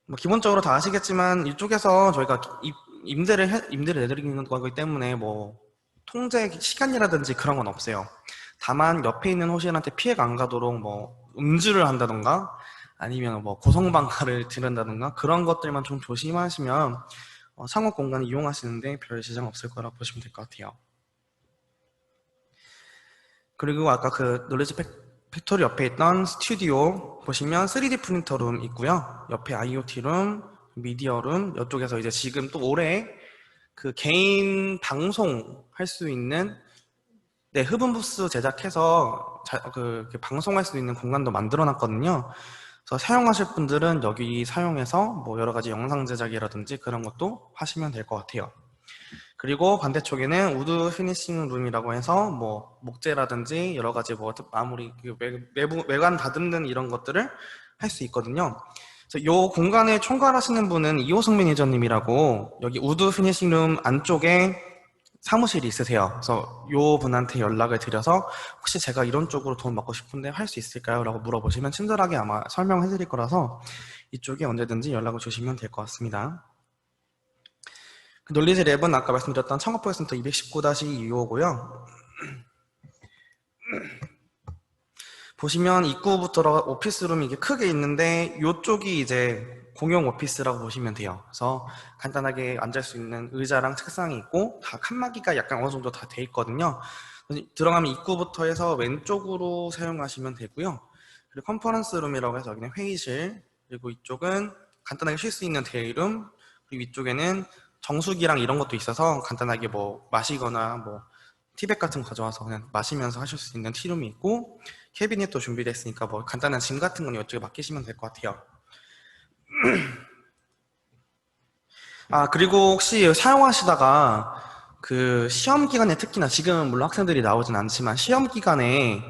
뭐 기본적으로 다 아시겠지만 이쪽에서 저희가 임대를 내드리는 거기 때문에 뭐 통제 시간이라든지 그런 건 없어요. 다만 옆에 있는 호실한테 피해가 안 가도록 뭐 음주를 한다던가 아니면 뭐 고성방가를 지른다던가 그런 것들만 좀 조심하시면 창업 공간을 이용하시는데 별 지장 없을 거라고 보시면 될 것 같아요. 그리고 아까 그 놀리지 팩토리 옆에 있던 스튜디오 보시면 3D 프린터 룸 있고요. 옆에 IoT 룸, 미디어 룸, 이쪽에서 이제 지금 또 올해 그 개인 방송 할 수 있는 흡음 부스 제작해서 방송할 수 있는 공간도 만들어 놨거든요. 그래서 사용하실 분들은 여기 사용해서 뭐 여러 가지 영상 제작이라든지 그런 것도 하시면 될 것 같아요. 그리고 반대쪽에는 우드 피니싱 룸이라고 해서 뭐 목재라든지 여러 가지 뭐 마무리 외관 다듬는 이런 것들을 할 수 있거든요. 그래서 이 공간을 총괄하시는 분은 이호승 매니저님이라고 여기 우드 피니싱 룸 안쪽에 사무실이 있으세요. 그래서 이 분한테 연락을 드려서 혹시 제가 이런 쪽으로 돈 받고 싶은데 할 수 있을까요? 라고 물어보시면 친절하게 아마 설명해 드릴 거라서 이쪽에 언제든지 연락을 주시면 될 것 같습니다. 놀리지 랩은 아까 말씀드렸던 창업보여센터 219-2호고요. 보시면 입구부터 오피스룸이 이게 크게 있는데 이쪽이 이제 공용 오피스라고 보시면 돼요. 그래서 간단하게 앉을 수 있는 의자랑 책상이 있고 다 칸막이가 약간 어느 정도 다 돼 있거든요. 들어가면 입구부터 해서 왼쪽으로 사용하시면 되고요. 그리고 컨퍼런스 룸이라고 해서 여기는 회의실, 그리고 이쪽은 간단하게 쉴 수 있는 데이룸, 그리고 이쪽에는 정수기랑 이런 것도 있어서 간단하게 뭐 마시거나 뭐 티백 같은 거 가져와서 그냥 마시면서 하실 수 있는 티룸이 있고, 캐비넷도 준비됐으니까 뭐 간단한 짐 같은 건 이쪽에 맡기시면 될 것 같아요. 아, 그리고 혹시 사용하시다가 그 시험 기간에 특히나 지금은 물론 학생들이 나오진 않지만 시험 기간에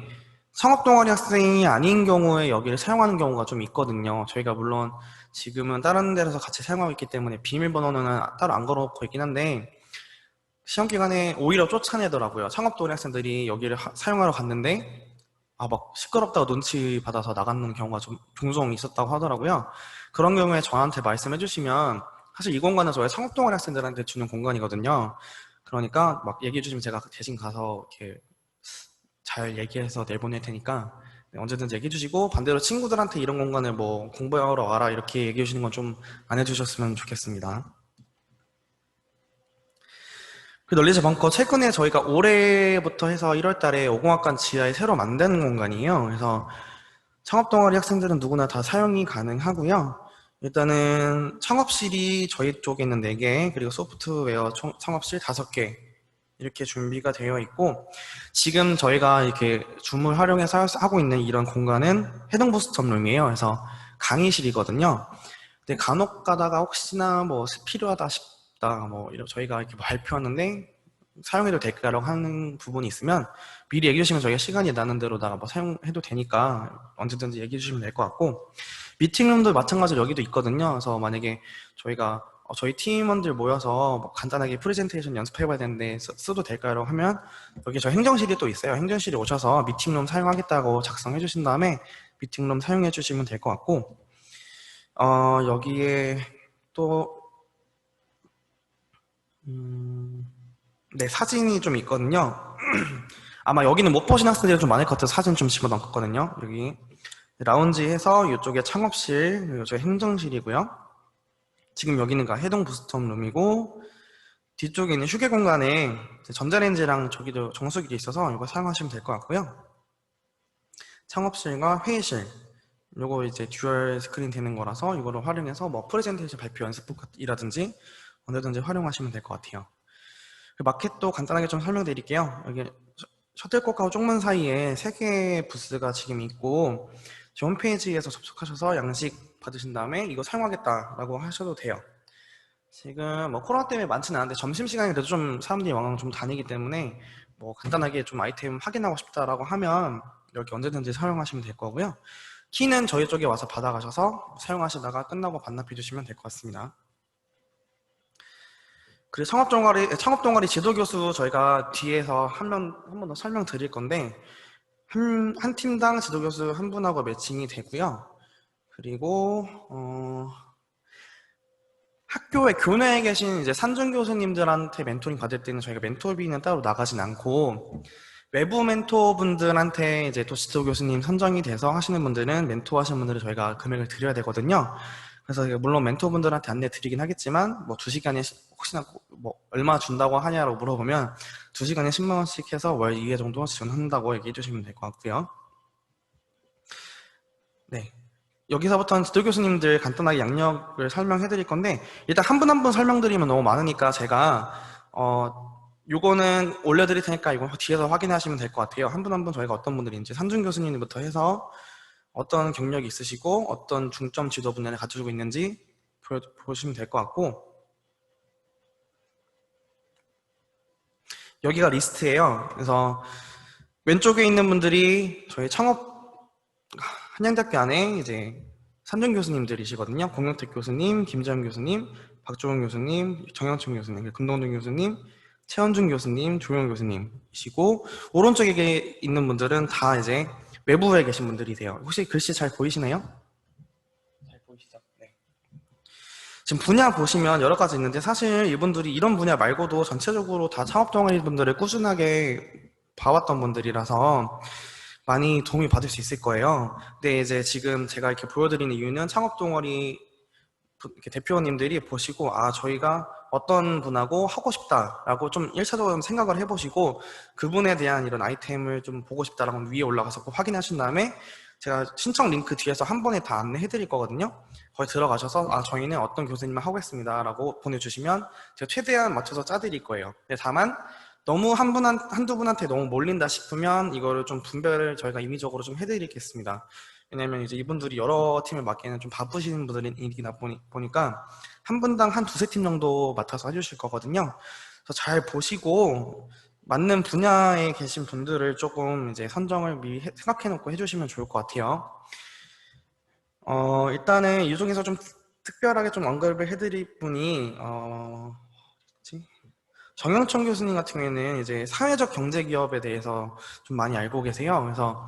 상업동아리 학생이 아닌 경우에 여기를 사용하는 경우가 좀 있거든요. 저희가 물론 지금은 다른 데서 같이 사용하고 있기 때문에 비밀번호는 따로 안 걸어놓고 있긴 한데 시험 기간에 오히려 쫓아내더라고요. 창업동아리 학생들이 여기를 사용하러 갔는데 막 시끄럽다고 눈치 받아서 나가는 경우가 좀 종종 있었다고 하더라고요. 그런 경우에 저한테 말씀해 주시면 사실 이 공간은 저희 창업동아리 학생들한테 주는 공간이거든요. 그러니까 막 얘기해 주시면 제가 대신 가서 이렇게 잘 얘기해서 내보낼 테니까 네, 언제든지 얘기해 주시고 반대로 친구들한테 이런 공간을 뭐 공부하러 와라 이렇게 얘기해 주시는 건 좀 안 해주셨으면 좋겠습니다. 그 널리즈 벙커 최근에 저희가 올해부터 해서 1월 달에 오공학관 지하에 새로 만드는 공간이에요. 그래서 창업동아리 학생들은 누구나 다 사용이 가능하고요. 일단은 창업실이 저희 쪽에 있는 4개, 그리고 소프트웨어 창업실 5개 이렇게 준비가 되어 있고 지금 저희가 이렇게 줌을 활용해서 하고 있는 이런 공간은 해동 부스터룸이에요. 그래서 강의실이거든요. 근데 간혹 가다가 혹시나 뭐 필요하다 싶다, 뭐 저희가 이렇게 발표하는데 사용해도 될까라고 하는 부분이 있으면 미리 얘기해 주시면 저희가 시간이 나는 대로다가 뭐 사용해도 되니까 언제든지 얘기해 주시면 될 것 같고 미팅룸도 마찬가지로 여기도 있거든요. 그래서 만약에 저희가 저희 팀원들 모여서 뭐 간단하게 프레젠테이션 연습해봐야 되는데 써도 될까요? 하면 여기 저 행정실이 또 있어요. 행정실에 오셔서 미팅룸 사용하겠다고 작성해 주신 다음에 미팅룸 사용해 주시면 될 것 같고 여기에 또 네, 사진이 좀 있거든요. 아마 여기는 못 보신 학생들이 좀 많을 것 같아서 사진 좀 집어넣었거든요. 여기 라운지에서 이쪽에 창업실, 그리고 이쪽에 행정실이고요. 지금 여기는 해동 부스텀 룸이고 뒤쪽에 있는 휴게 공간에 전자레인지랑 저기도 정수기도 있어서 이거 사용하시면 될 것 같고요. 창업실과 회의실, 요거 이제 듀얼 스크린 되는 거라서 이거를 활용해서 뭐 프레젠테이션 발표 연습복이라든지 언제든지 활용하시면 될 것 같아요. 마켓도 간단하게 좀 설명드릴게요. 여기 셔틀콕하고 쪽문 사이에 3개의 부스가 지금 있고 홈페이지에서 접속하셔서 양식 받으신 다음에 이거 사용하겠다라고 하셔도 돼요. 지금 뭐 코로나 때문에 많지는 않은데 점심시간에 그래도 좀 사람들이 왕왕 좀 다니기 때문에 뭐 간단하게 좀 아이템 확인하고 싶다라고 하면 이렇게 언제든지 사용하시면 될 거고요. 키는 저희 쪽에 와서 받아가셔서 사용하시다가 끝나고 반납해 주시면 될 것 같습니다. 그리고 창업동아리 지도교수 저희가 뒤에서 한 번 더 설명드릴 건데 한 팀당 지도교수 한 분하고 매칭이 되고요. 그리고 학교에 교내에 계신 이제 산중 교수님들한테 멘토링 받을 때는 저희가 멘토비는 따로 나가진 않고 외부 멘토분들한테 이제 또 지도 교수님 선정이 돼서 하시는 분들은 멘토 하시는 분들은 저희가 금액을 드려야 되거든요. 그래서 물론 멘토분들한테 안내 드리긴 하겠지만 뭐 2시간에 혹시나 뭐 얼마 준다고 하냐라고 물어보면 2시간에 10만 원씩 해서 월 2회 정도 지원한다고 얘기해 주시면 될 것 같고요. 네. 여기서부터는 지도 교수님들 간단하게 양력을 설명해 드릴 건데 일단 한 분 한 분 설명드리면 너무 많으니까 제가 요거는 올려드릴 테니까 이거 뒤에서 확인하시면 될 것 같아요. 한 분 한 분 저희가 어떤 분들인지 산중 교수님부터 해서 어떤 경력이 있으시고 어떤 중점 지도 분야를 가지고 있는지 보시면 될 것 같고 여기가 리스트예요. 그래서 왼쪽에 있는 분들이 저희 창업 한양대학교 안에 이제 산중 교수님들이시거든요. 공영택 교수님, 김재현 교수님, 박종훈 교수님, 정영춘 교수님, 금동준 교수님, 최현준 교수님, 조용 교수님이시고 오른쪽에 있는 분들은 다 이제 외부에 계신 분들이세요. 혹시 글씨 잘 보이시나요? 잘 보이시죠? 네. 지금 분야 보시면 여러 가지 있는데 사실 이분들이 이런 분야 말고도 전체적으로 다 창업 동아리 분들을 꾸준하게 봐왔던 분들이라서 많이 도움이 받을 수 있을 거예요. 근데 이제 지금 제가 이렇게 보여드리는 이유는 창업 동아리 이렇게 대표님들이 보시고 저희가 어떤 분하고 하고 싶다라고 좀 1차적으로 생각을 해보시고 그분에 대한 이런 아이템을 좀 보고 싶다라고 위에 올라가서 꼭 확인하신 다음에 제가 신청 링크 뒤에서 한 번에 다 안내해 드릴 거거든요. 거기 들어가셔서 저희는 어떤 교수님을 하고 있습니다 라고 보내주시면 제가 최대한 맞춰서 짜드릴 거예요. 근데 다만 너무 한두 분한테 너무 몰린다 싶으면 이거를 좀 분배를 저희가 임의적으로 좀 해드리겠습니다. 왜냐면 이제 이분들이 여러 팀을 맡기는 좀 바쁘신 분들이다 보니까 한 분당 한 두세 팀 정도 맡아서 해주실 거거든요. 그래서 잘 보시고 맞는 분야에 계신 분들을 조금 이제 선정을 미리 생각해 놓고 해주시면 좋을 것 같아요. 일단은 이 중에서 좀 특별하게 좀 언급을 해드릴 분이 뭐지? 정영천 교수님 같은 경우에는 이제 사회적 경제 기업에 대해서 좀 많이 알고 계세요. 그래서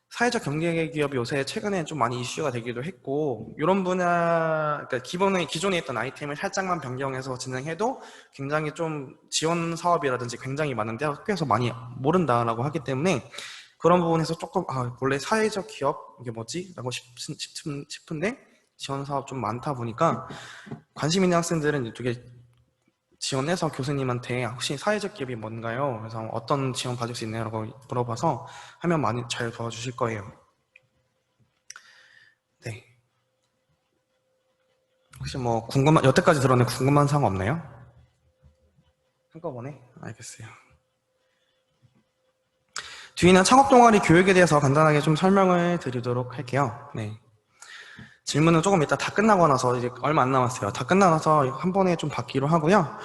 사회적 경제 기업이 요새 최근에 좀 많이 이슈가 되기도 했고, 이런 분야, 그러니까 기존에 있던 아이템을 살짝만 변경해서 진행해도 굉장히 좀 지원 사업이라든지 굉장히 많은데 학교에서 많이 모른다라고 하기 때문에 그런 부분에서 조금, 원래 사회적 기업, 이게 뭐지? 라고 싶은데 지원 사업 좀 많다 보니까 관심 있는 학생들은 이쪽에 지원해서 교수님한테 혹시 사회적 기업이 뭔가요? 그래서 어떤 지원 받을 수 있나요?라고 물어봐서 하면 많이 잘 도와주실 거예요. 네. 혹시 뭐 여태까지 들었는데 궁금한 사항 없나요? 한꺼번에? 알겠어요. 뒤에는 창업 동아리 교육에 대해서 간단하게 좀 설명을 드리도록 할게요. 네. 질문은 조금 이따 다 끝나고 나서 이제 얼마 안 남았어요. 다 끝나고 나서 한 번에 좀 받기로 하고요.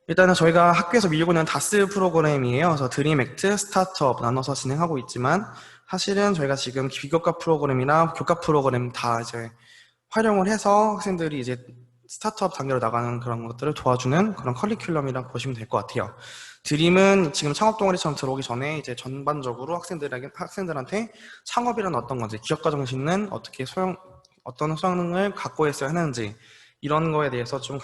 일단은 저희가 학교에서 밀고 있는 다스 프로그램이에요. 그래서 드림 액트, 스타트업 나눠서 진행하고 있지만 사실은 저희가 지금 비교과 프로그램이나 교과 프로그램 다 이제 활용을 해서 학생들이 이제 스타트업 단계로 나가는 그런 것들을 도와주는 그런 커리큘럼이라고 보시면 될 것 같아요. 드림은 지금 창업 동아리처럼 들어오기 전에 이제 전반적으로 학생들한테 창업이란 어떤 건지, 기업가 정신은 어떤 소양을 갖고 있어야 하는지, 이런 거에 대해서 좀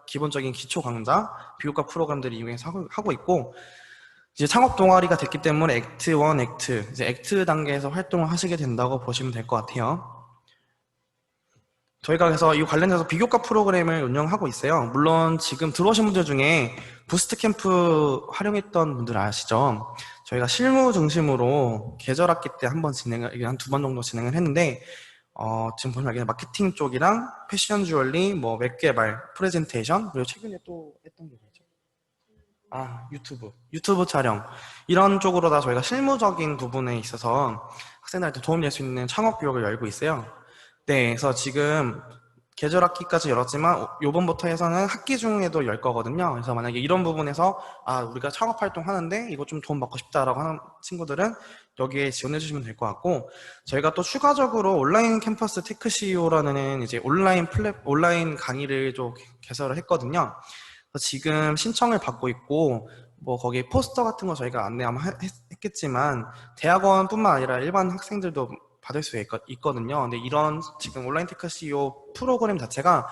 기본적인 기초 강좌, 비교과 프로그램들을 이용해서 하고 있고, 이제 창업 동아리가 됐기 때문에 액트 1, 이제 액트 단계에서 활동을 하시게 된다고 보시면 될 것 같아요. 저희가 그래서 이 관련해서 비교과 프로그램을 운영하고 있어요. 물론 지금 들어오신 분들 중에 부스트 캠프 활용했던 분들 아시죠? 저희가 실무 중심으로 계절 학기 때 한 두 번 정도 진행을 했는데, 지금 보시면 알겠지만 마케팅 쪽이랑 패션 주얼리, 뭐 웹 개발, 프레젠테이션, 그리고 최근에 또 했던 게 뭐죠? 유튜브 촬영. 이런 쪽으로 다 저희가 실무적인 부분에 있어서 학생들한테 도움 될 수 있는 창업 교육을 열고 있어요. 네, 그래서 지금 계절 학기까지 열었지만 요번부터 해서는 학기 중에도 열 거거든요. 그래서 만약에 이런 부분에서 우리가 창업 활동 하는데 이거 좀 도움 받고 싶다라고 하는 친구들은 여기에 지원해 주시면 될 것 같고, 저희가 또 추가적으로 온라인 캠퍼스 테크 CEO라는 이제 온라인 강의를 좀 개설을 했거든요. 그래서 지금 신청을 받고 있고, 뭐 거기 포스터 같은 거 저희가 안내 아마 했겠지만 대학원뿐만 아니라 일반 학생들도 받을 수 있거든요. 근데 이런 지금 온라인 테크 CEO 프로그램 자체가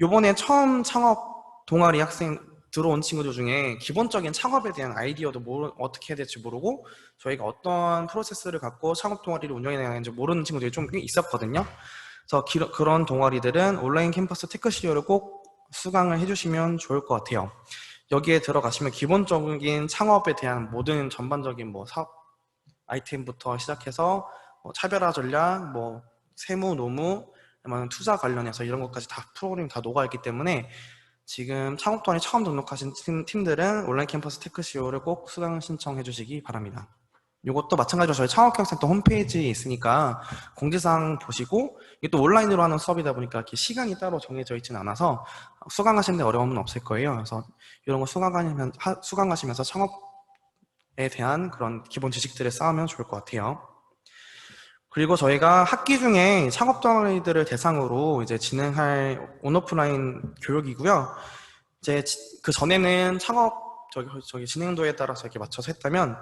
요번에 처음 창업 동아리 학생 들어온 친구들 중에 기본적인 창업에 대한 아이디어도 어떻게 해야 될지 모르고 저희가 어떤 프로세스를 갖고 창업 동아리를 운영해야 되는지 모르는 친구들이 좀 있었거든요. 그래서 그런 동아리들은 온라인 캠퍼스 테크 CEO를 꼭 수강을 해주시면 좋을 것 같아요. 여기에 들어가시면 기본적인 창업에 대한 모든 전반적인 뭐 사업 아이템부터 시작해서 차별화 전략, 뭐 세무, 노무, 투자 관련해서 이런 것까지 다 프로그램이 다 녹아있기 때문에 지금 창업 동아리 처음 등록하신 팀들은 온라인 캠퍼스 테크 CEO를 꼭 수강 신청해 주시기 바랍니다. 이것도 마찬가지로 저희 창업교육센터 홈페이지에 있으니까 공지사항 보시고, 이게 또 온라인으로 하는 수업이다 보니까 이렇게 시간이 따로 정해져 있지는 않아서 수강하시는데 어려움은 없을 거예요. 그래서 이런 거 수강하시면서 창업에 대한 그런 기본 지식들을 쌓으면 좋을 것 같아요. 그리고 저희가 학기 중에 창업 동아리들을 대상으로 이제 진행할 온오프라인 교육이고요. 이제 그 전에는 저기 진행도에 따라서 이렇게 맞춰서 했다면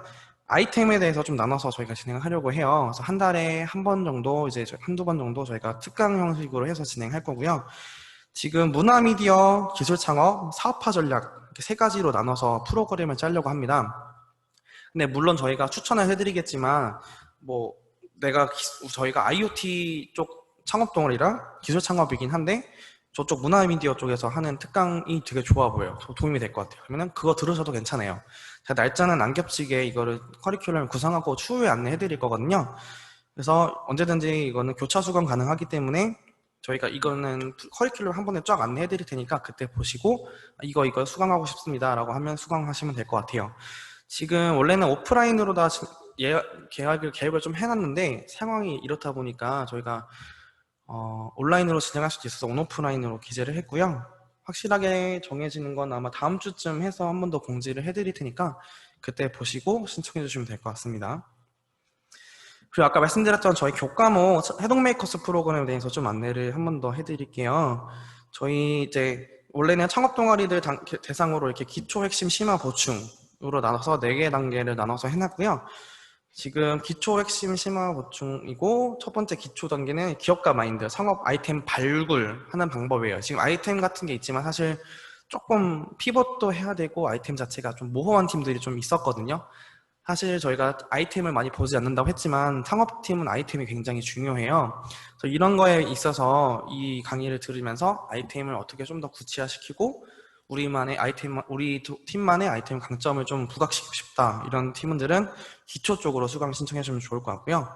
아이템에 대해서 좀 나눠서 저희가 진행을 하려고 해요. 그래서 한 달에 한 번 정도, 이제 한두 번 정도 저희가 특강 형식으로 해서 진행할 거고요. 지금 문화미디어, 기술창업, 사업화 전략 이렇게 세 가지로 나눠서 프로그램을 짜려고 합니다. 근데 물론 저희가 추천을 해드리겠지만 뭐 저희가 IoT 쪽 창업 동아리라 기술 창업이긴 한데 저쪽 문화미디어 쪽에서 하는 특강이 되게 좋아 보여요. 도움이 될 것 같아요. 그러면 그거 들으셔도 괜찮아요. 제가 날짜는 안 겹치게 이거를 커리큘럼을 구성하고 추후에 안내해 드릴 거거든요. 그래서 언제든지 이거는 교차 수강 가능하기 때문에 저희가 이거는 커리큘럼 한 번에 쫙 안내해 드릴 테니까 그때 보시고 이거 수강하고 싶습니다 라고 하면 수강하시면 될 것 같아요. 지금 원래는 오프라인으로 다 계획을 좀 해놨는데 상황이 이렇다 보니까 저희가 온라인으로 진행할 수도 있어서 온오프라인으로 기재를 했고요. 확실하게 정해지는 건 아마 다음 주쯤 해서 한 번 더 공지를 해드릴 테니까 그때 보시고 신청해 주시면 될 것 같습니다. 그리고 아까 말씀드렸던 저희 교과목 해동메이커스 프로그램에 대해서 좀 안내를 한 번 더 해드릴게요. 저희 이제 원래는 창업 동아리들 대상으로 이렇게 기초 핵심 심화 보충으로 나눠서 4개 단계를 나눠서 해놨고요. 지금 기초 핵심 심화 보충이고 첫 번째 기초 단계는 기업가 마인드, 창업 아이템 발굴하는 방법이에요. 지금 아이템 같은 게 있지만 사실 조금 피벗도 해야 되고 아이템 자체가 좀 모호한 팀들이 좀 있었거든요. 사실 저희가 아이템을 많이 보지 않는다고 했지만 창업팀은 아이템이 굉장히 중요해요. 그래서 이런 거에 있어서 이 강의를 들으면서 아이템을 어떻게 좀 더 구체화시키고 우리 팀만의 아이템 강점을 좀 부각시키고 싶다 이런 팀원들은 기초 쪽으로 수강 신청해 주시면 좋을 것 같고요.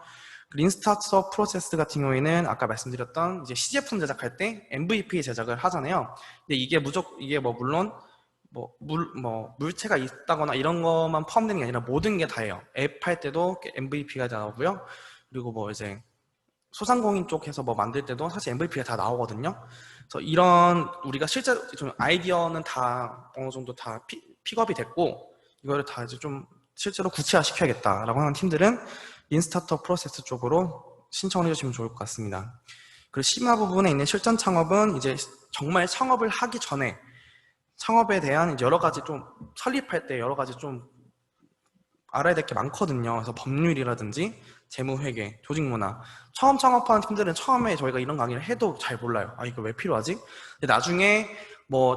린 스타트업 프로세스 같은 경우에는 아까 말씀드렸던 이제 시제품 제작할 때 MVP 제작을 하잖아요. 근데 이게 물론 물체가 있다거나 이런 것만 포함되는 게 아니라 모든 게 다예요. 앱 할 때도 MVP가 나오고요. 그리고 이제 소상공인 쪽에서 만들 때도 사실 MVP가 다 나오거든요. 그래서 이런 우리가 실제 좀 아이디어는 다 어느 정도 다 픽업이 됐고 이거를 다 이제 좀 실제로 구체화 시켜야겠다라고 하는 팀들은 인스타터 프로세스 쪽으로 신청을 해주시면 좋을 것 같습니다. 그리고 심화 부분에 있는 실전 창업은 이제 정말 창업을 하기 전에 창업에 대한 여러 가지 좀 설립할 때 여러 가지 좀 알아야 될 게 많거든요. 그래서 법률이라든지 재무회계, 조직문화. 처음 창업하는 팀들은 처음에 저희가 이런 강의를 해도 잘 몰라요. 이거 왜 필요하지? 근데 나중에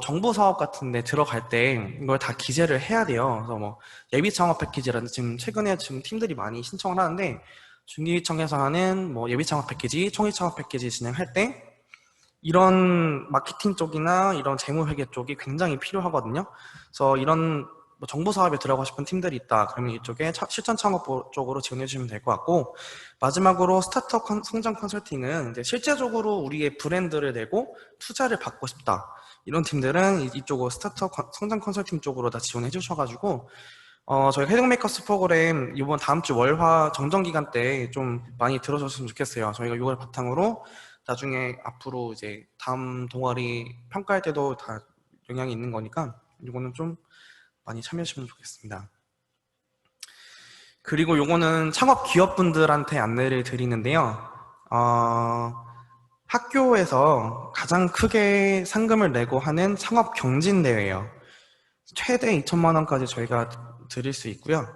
정부 사업 같은 데 들어갈 때 이걸 다 기재를 해야 돼요. 그래서 예비 창업 패키지라는 최근에 팀들이 많이 신청을 하는데 중기청에서 하는 예비 창업 패키지, 총리 창업 패키지 진행할 때 이런 마케팅 쪽이나 이런 재무회계 쪽이 굉장히 필요하거든요. 그래서 이런 정부 사업에 들어가고 싶은 팀들이 있다. 그러면 이쪽에 실전 창업 쪽으로 지원해 주시면 될 것 같고 마지막으로 스타트업 성장 컨설팅은 이제 실제적으로 우리의 브랜드를 내고 투자를 받고 싶다. 이런 팀들은 이쪽으로 스타트업 성장 컨설팅 쪽으로 다 지원해 주셔가지고 저희 해동메이커스 프로그램 이번 다음 주 월화 정정 기간 때 좀 많이 들어줬으면 좋겠어요. 저희가 6월 바탕으로 나중에 앞으로 이제 다음 동아리 평가할 때도 다 영향이 있는 거니까 이거는 좀 많이 참여하시면 좋겠습니다. 그리고 요거는 창업 기업분들한테 안내를 드리는데요. 학교에서 가장 크게 상금을 내고 하는 창업 경진대회예요. 최대 2천만 원까지 저희가 드릴 수 있고요.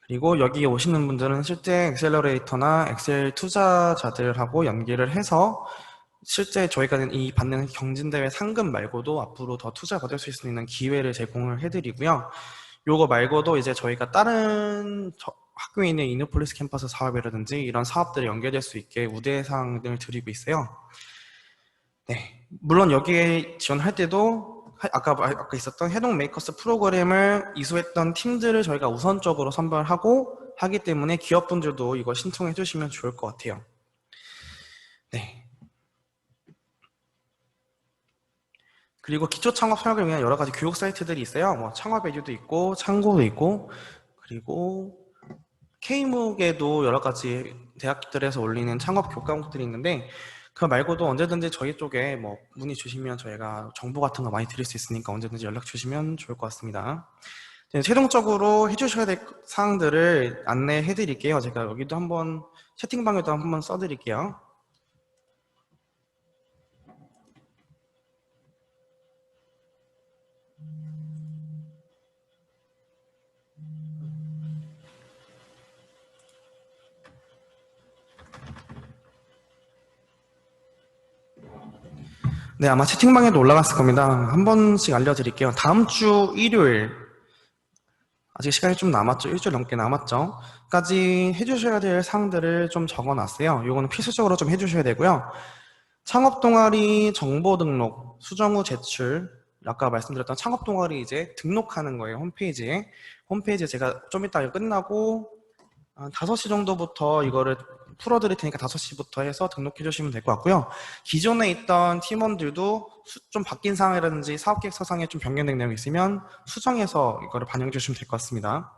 그리고 여기 오시는 분들은 실제 엑셀러레이터나 엑셀 투자자들하고 연계를 해서 실제 저희가 이 받는 경진대회 상금 말고도 앞으로 더 투자 받을 수 있는 기회를 제공을 해드리고요. 요거 말고도 이제 저희가 다른 학교에 있는 이노폴리스 캠퍼스 사업이라든지 이런 사업들에 연계될 수 있게 우대상을 드리고 있어요. 네, 물론 여기에 지원할 때도 아까 있었던 해동 메이커스 프로그램을 이수했던 팀들을 저희가 우선적으로 선발하고 하기 때문에 기업분들도 이거 신청해 주시면 좋을 것 같아요. 네. 그리고 기초 창업 설립을 위한 여러 가지 교육 사이트들이 있어요. 창업 에듀도 있고 창고도 있고 그리고 K묵에도 여러 가지 대학들에서 올리는 창업 교과목들이 있는데 그 말고도 언제든지 저희 쪽에 문의 주시면 저희가 정보 같은 거 많이 드릴 수 있으니까 언제든지 연락 주시면 좋을 것 같습니다. 최종적으로 해주셔야 될 사항들을 안내해 드릴게요. 제가 여기도 한번 채팅방에도 한번 써드릴게요. 네, 아마 채팅방에도 올라갔을 겁니다. 한 번씩 알려드릴게요. 다음 주 일요일, 아직 시간이 좀 남았죠? 일주일 넘게 남았죠? 까지 해주셔야 될 사항들을 좀 적어놨어요. 이거는 필수적으로 좀 해주셔야 되고요. 창업 동아리 정보 등록, 수정 후 제출, 아까 말씀드렸던 창업 동아리 이제 등록하는 거예요. 홈페이지에 제가 좀 이따 끝나고 한 5시 정도부터 이거를 풀어드릴 테니까 5시부터 해서 등록해 주시면 될 것 같고요. 기존에 있던 팀원들도 좀 바뀐 사항이라든지 사업계획서상에 좀 변경된 내용이 있으면 수정해서 이거를 반영해 주시면 될 것 같습니다.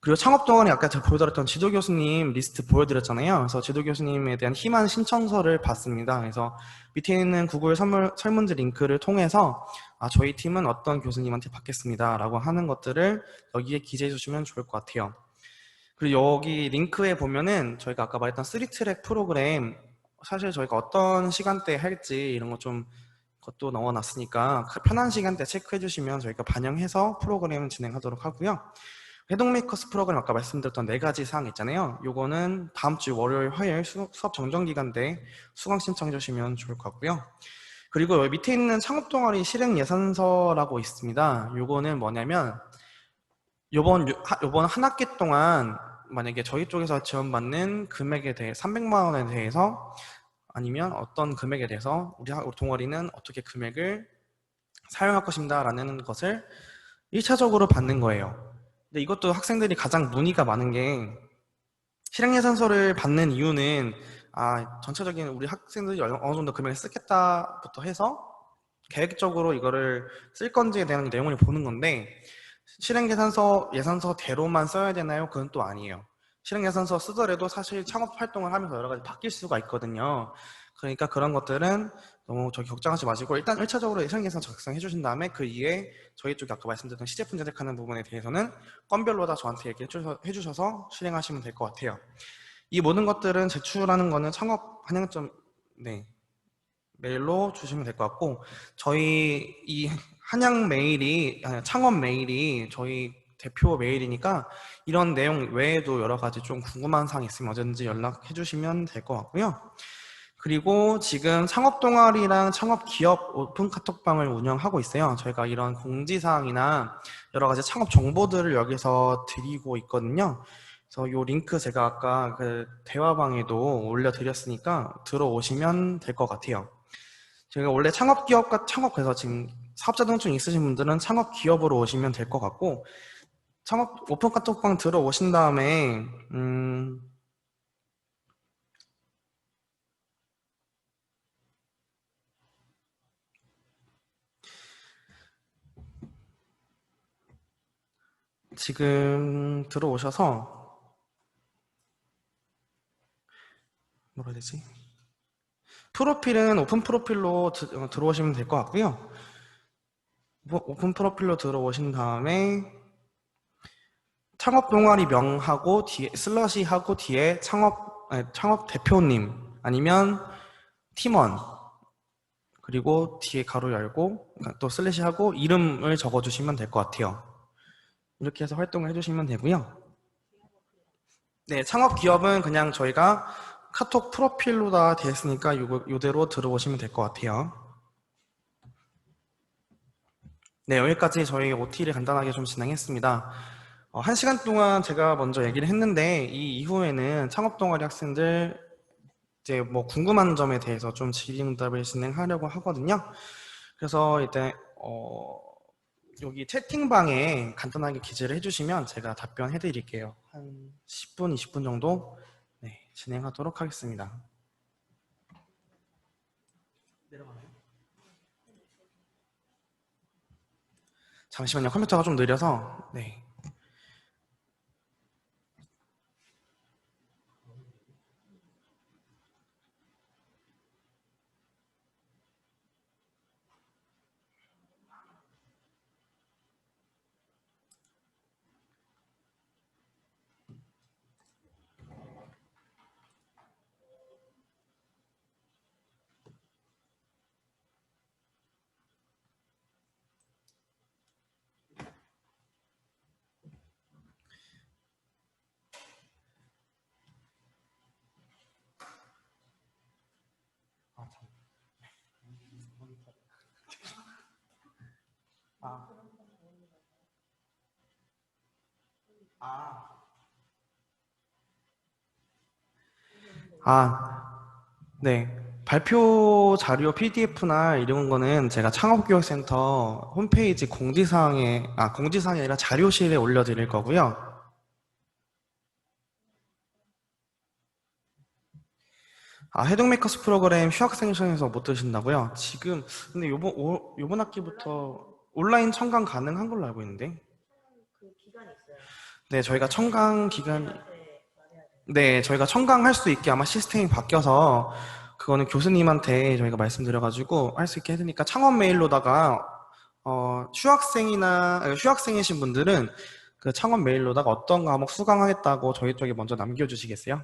그리고 창업동아리 아까 제가 보여드렸던 지도교수님 리스트 보여드렸잖아요. 그래서 지도교수님에 대한 희망 신청서를 받습니다. 그래서 밑에 있는 구글 설문지 링크를 통해서 저희 팀은 어떤 교수님한테 받겠습니다 라고 하는 것들을 여기에 기재해 주시면 좋을 것 같아요. 그리고 여기 링크에 보면은 저희가 아까 말했던 3트랙 프로그램 사실 저희가 어떤 시간대에 할지 이런 거 좀 것도 넣어놨으니까 편한 시간대 체크해 주시면 저희가 반영해서 프로그램을 진행하도록 하고요. 해동메이커스 프로그램 아까 말씀드렸던 4가지 사항 있잖아요. 요거는 다음 주 월요일, 화요일 수업 정정기간 때 수강 신청해 주시면 좋을 것 같고요. 그리고 여기 밑에 있는 창업동아리 실행 예산서라고 있습니다. 요거는 뭐냐면 요번 한 학기 동안 만약에 저희 쪽에서 지원받는 금액에 대해 300만 원에 대해서 아니면 어떤 금액에 대해서 우리 동아리는 어떻게 금액을 사용할 것입니다 라는 것을 1차적으로 받는 거예요. 근데 이것도 학생들이 가장 문의가 많은 게 실행예산서를 받는 이유는 전체적인 우리 학생들이 어느 정도 금액을 쓰겠다부터 해서 계획적으로 이거를 쓸 건지에 대한 내용을 보는 건데 예산서대로만 써야 되나요? 그건 또 아니에요. 실행예산서 쓰더라도 사실 창업 활동을 하면서 여러 가지 바뀔 수가 있거든요. 그러니까 그런 것들은 너무 저기 걱정하지 마시고 일단 1차적으로 실행예산서 작성해 주신 다음에 그 이에 저희 쪽에 아까 말씀드렸던 시제품 제작하는 부분에 대해서는 건별로 다 저한테 얘기해 주셔서 실행하시면 될 것 같아요. 이 모든 것들은 제출하는 거는 창업 한양점 메일로 주시면 될 것 같고 저희 이 창업 메일이 저희 대표 메일이니까 이런 내용 외에도 여러 가지 좀 궁금한 사항 있으면 언제든지 연락해 주시면 될 것 같고요. 그리고 지금 창업동아리랑 창업기업 오픈 카톡방을 운영하고 있어요. 저희가 이런 공지사항이나 여러 가지 창업 정보들을 여기서 드리고 있거든요. 그래서 이 링크 제가 아까 그 대화방에도 올려드렸으니까 들어오시면 될 것 같아요. 제가 원래 그래서 지금 사업자 등록증 있으신 분들은 창업기업으로 오시면 될 것 같고 창업 오픈 카톡방 들어오신 다음에 지금 들어오셔서 뭐라 해야 되지? 프로필은 오픈 프로필로 들어오시면 될 것 같고요. 오픈 프로필로 들어오신 다음에 창업 동아리 명하고 뒤에 슬러시 하고 뒤에 창업 대표님 아니면 팀원 그리고 뒤에 가로 열고 또 슬래시 하고 이름을 적어주시면 될 것 같아요. 이렇게 해서 활동을 해주시면 되고요. 네, 창업 기업은 그냥 저희가 카톡 프로필로 다 되어 있으니까 이대로 들어오시면 될 것 같아요. 네, 여기까지 저희 OT를 간단하게 좀 진행했습니다. 1시간 동안 제가 먼저 얘기를 했는데 이 이후에는 창업 동아리 학생들 이제 뭐 궁금한 점에 대해서 좀 질의응답을 진행하려고 하거든요. 그래서 이제 여기 채팅방에 간단하게 기재를 해주시면 제가 답변해 드릴게요. 한 10분, 20분 정도 진행하도록 하겠습니다. 잠시만요. 컴퓨터가 좀 느려서 네. 발표 자료 PDF나 이런 거는 제가 창업교육센터 홈페이지 공지사항이 아니라 자료실에 올려드릴 거고요. 해동 메커스 프로그램 휴학생 시험에서 못 드신다고요? 지금, 근데 요번 학기부터 온라인 청강 가능한 걸로 알고 있는데. 네, 저희가 청강 기간, 네, 저희가 청강할 수 있게 아마 시스템이 바뀌어서 그거는 교수님한테 저희가 말씀드려가지고 할 수 있게 해드니까 창업 메일로다가 휴학생이신 분들은 그 창업 메일로다가 어떤 과목 수강하겠다고 저희 쪽에 먼저 남겨주시겠어요?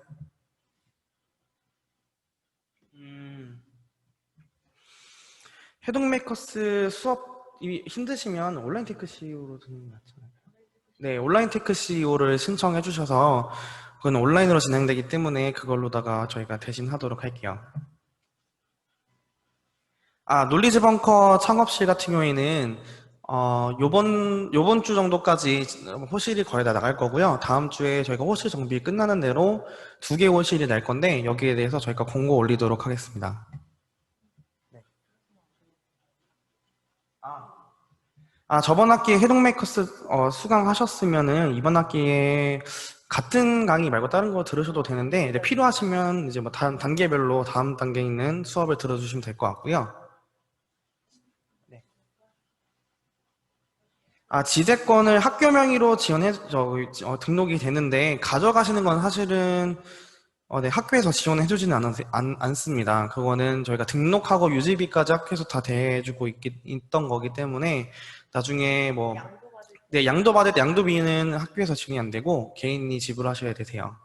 해동 메이커스 수업이 힘드시면 온라인 테크 CEO로 듣는 게 낫잖아요. 네, 온라인 테크 CEO를 신청해 주셔서 그건 온라인으로 진행되기 때문에 그걸로다가 저희가 대신 하도록 할게요. 놀리지 벙커 창업실 같은 경우에는 요번 주 정도까지 호실이 거의 다 나갈 거고요. 다음 주에 저희가 호실 정비 끝나는 대로 2개 호실이 날 건데 여기에 대해서 저희가 공고 올리도록 하겠습니다. 저번 학기에 해동메이커스 수강하셨으면은 이번 학기에 같은 강의 말고 다른 거 들으셔도 되는데 필요하시면 이제 뭐 단계별로 다음 단계에 있는 수업을 들어주시면 될 것 같고요. 네. 지재권을 학교 명의로 등록이 되는데 가져가시는 건 사실은 네, 학교에서 지원해주지는 않습니다. 그거는 저희가 등록하고 유지비까지 학교에서 다 대주고 있던 거기 때문에 나중에 뭐 네, 양도비는 학교에서 지원이 안 되고 개인이 지불하셔야 되세요.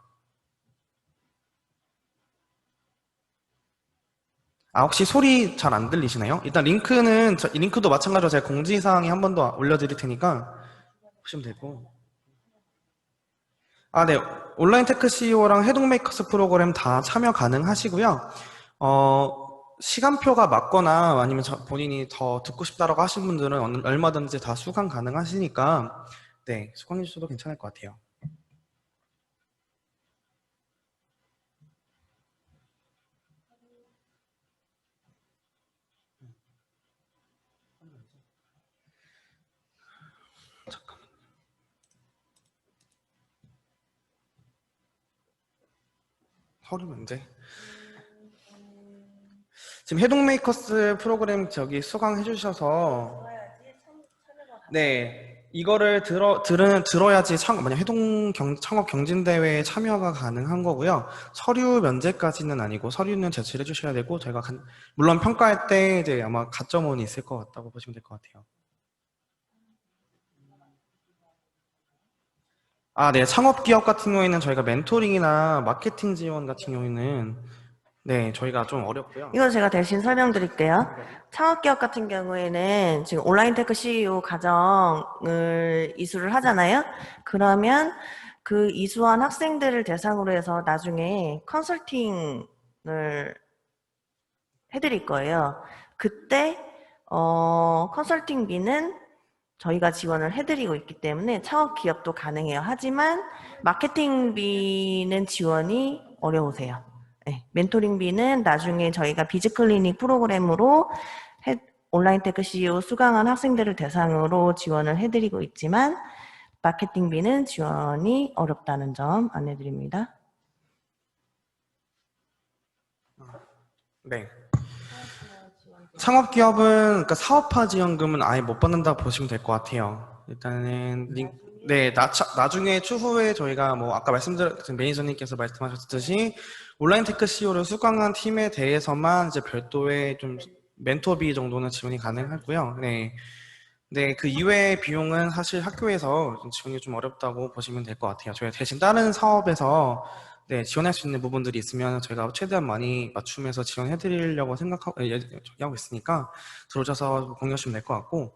혹시 소리 잘 안 들리시나요? 일단 링크도 마찬가지로 제가 공지사항에 한 번 더 올려드릴 테니까 보시면 되고. 네. 온라인 테크 CEO랑 해동메이커스 프로그램 다 참여 가능하시고요. 시간표가 맞거나 아니면 본인이 더 듣고 싶다라고 하신 분들은 얼마든지 다 수강 가능하시니까 네, 수강해 주셔도 괜찮을 것 같아요. 서류 문제. 지금 해동메이커스 프로그램 수강해 주셔서 네, 이거를 들어야지 만약 창업 경진대회에 참여가 가능한 거고요. 서류 면제까지는 아니고 서류는 제출해 주셔야 되고 저희가 물론 평가할 때 이제 아마 가점은 있을 것 같다고 보시면 될 것 같아요. 네, 창업 기업 같은 경우에는 저희가 멘토링이나 마케팅 지원 같은 경우에는 네, 저희가 좀 어렵고요. 이건 제가 대신 설명드릴게요. 창업기업 같은 경우에는 지금 온라인 테크 CEO 과정을 이수를 하잖아요. 그러면 그 이수한 학생들을 대상으로 해서 나중에 컨설팅을 해드릴 거예요. 그때 컨설팅비는 저희가 지원을 해드리고 있기 때문에 창업기업도 가능해요. 하지만 마케팅비는 지원이 어려우세요. 네, 멘토링비는 나중에 저희가 비즈클리닉 프로그램으로 온라인 테크 CEO 수강한 학생들을 대상으로 지원을 해드리고 있지만 마케팅비는 지원이 어렵다는 점 안내드립니다. 네. 창업기업은 그러니까 사업화 지원금은 아예 못 받는다고 보시면 될 것 같아요. 일단은 네, 나중에 추후에 저희가 뭐 아까 매니저님께서 말씀하셨듯이 온라인 테크 CEO를 수강한 팀에 대해서만 이제 별도의 좀 멘토비 정도는 지원이 가능하고요. 네. 네, 그 이외의 비용은 사실 학교에서 지원이 좀 어렵다고 보시면 될 것 같아요. 저희가 대신 다른 사업에서 네, 지원할 수 있는 부분들이 있으면 저희가 최대한 많이 맞춤해서 지원해 드리려고 하고 있으니까 들어오셔서 공유하시면 될 것 같고.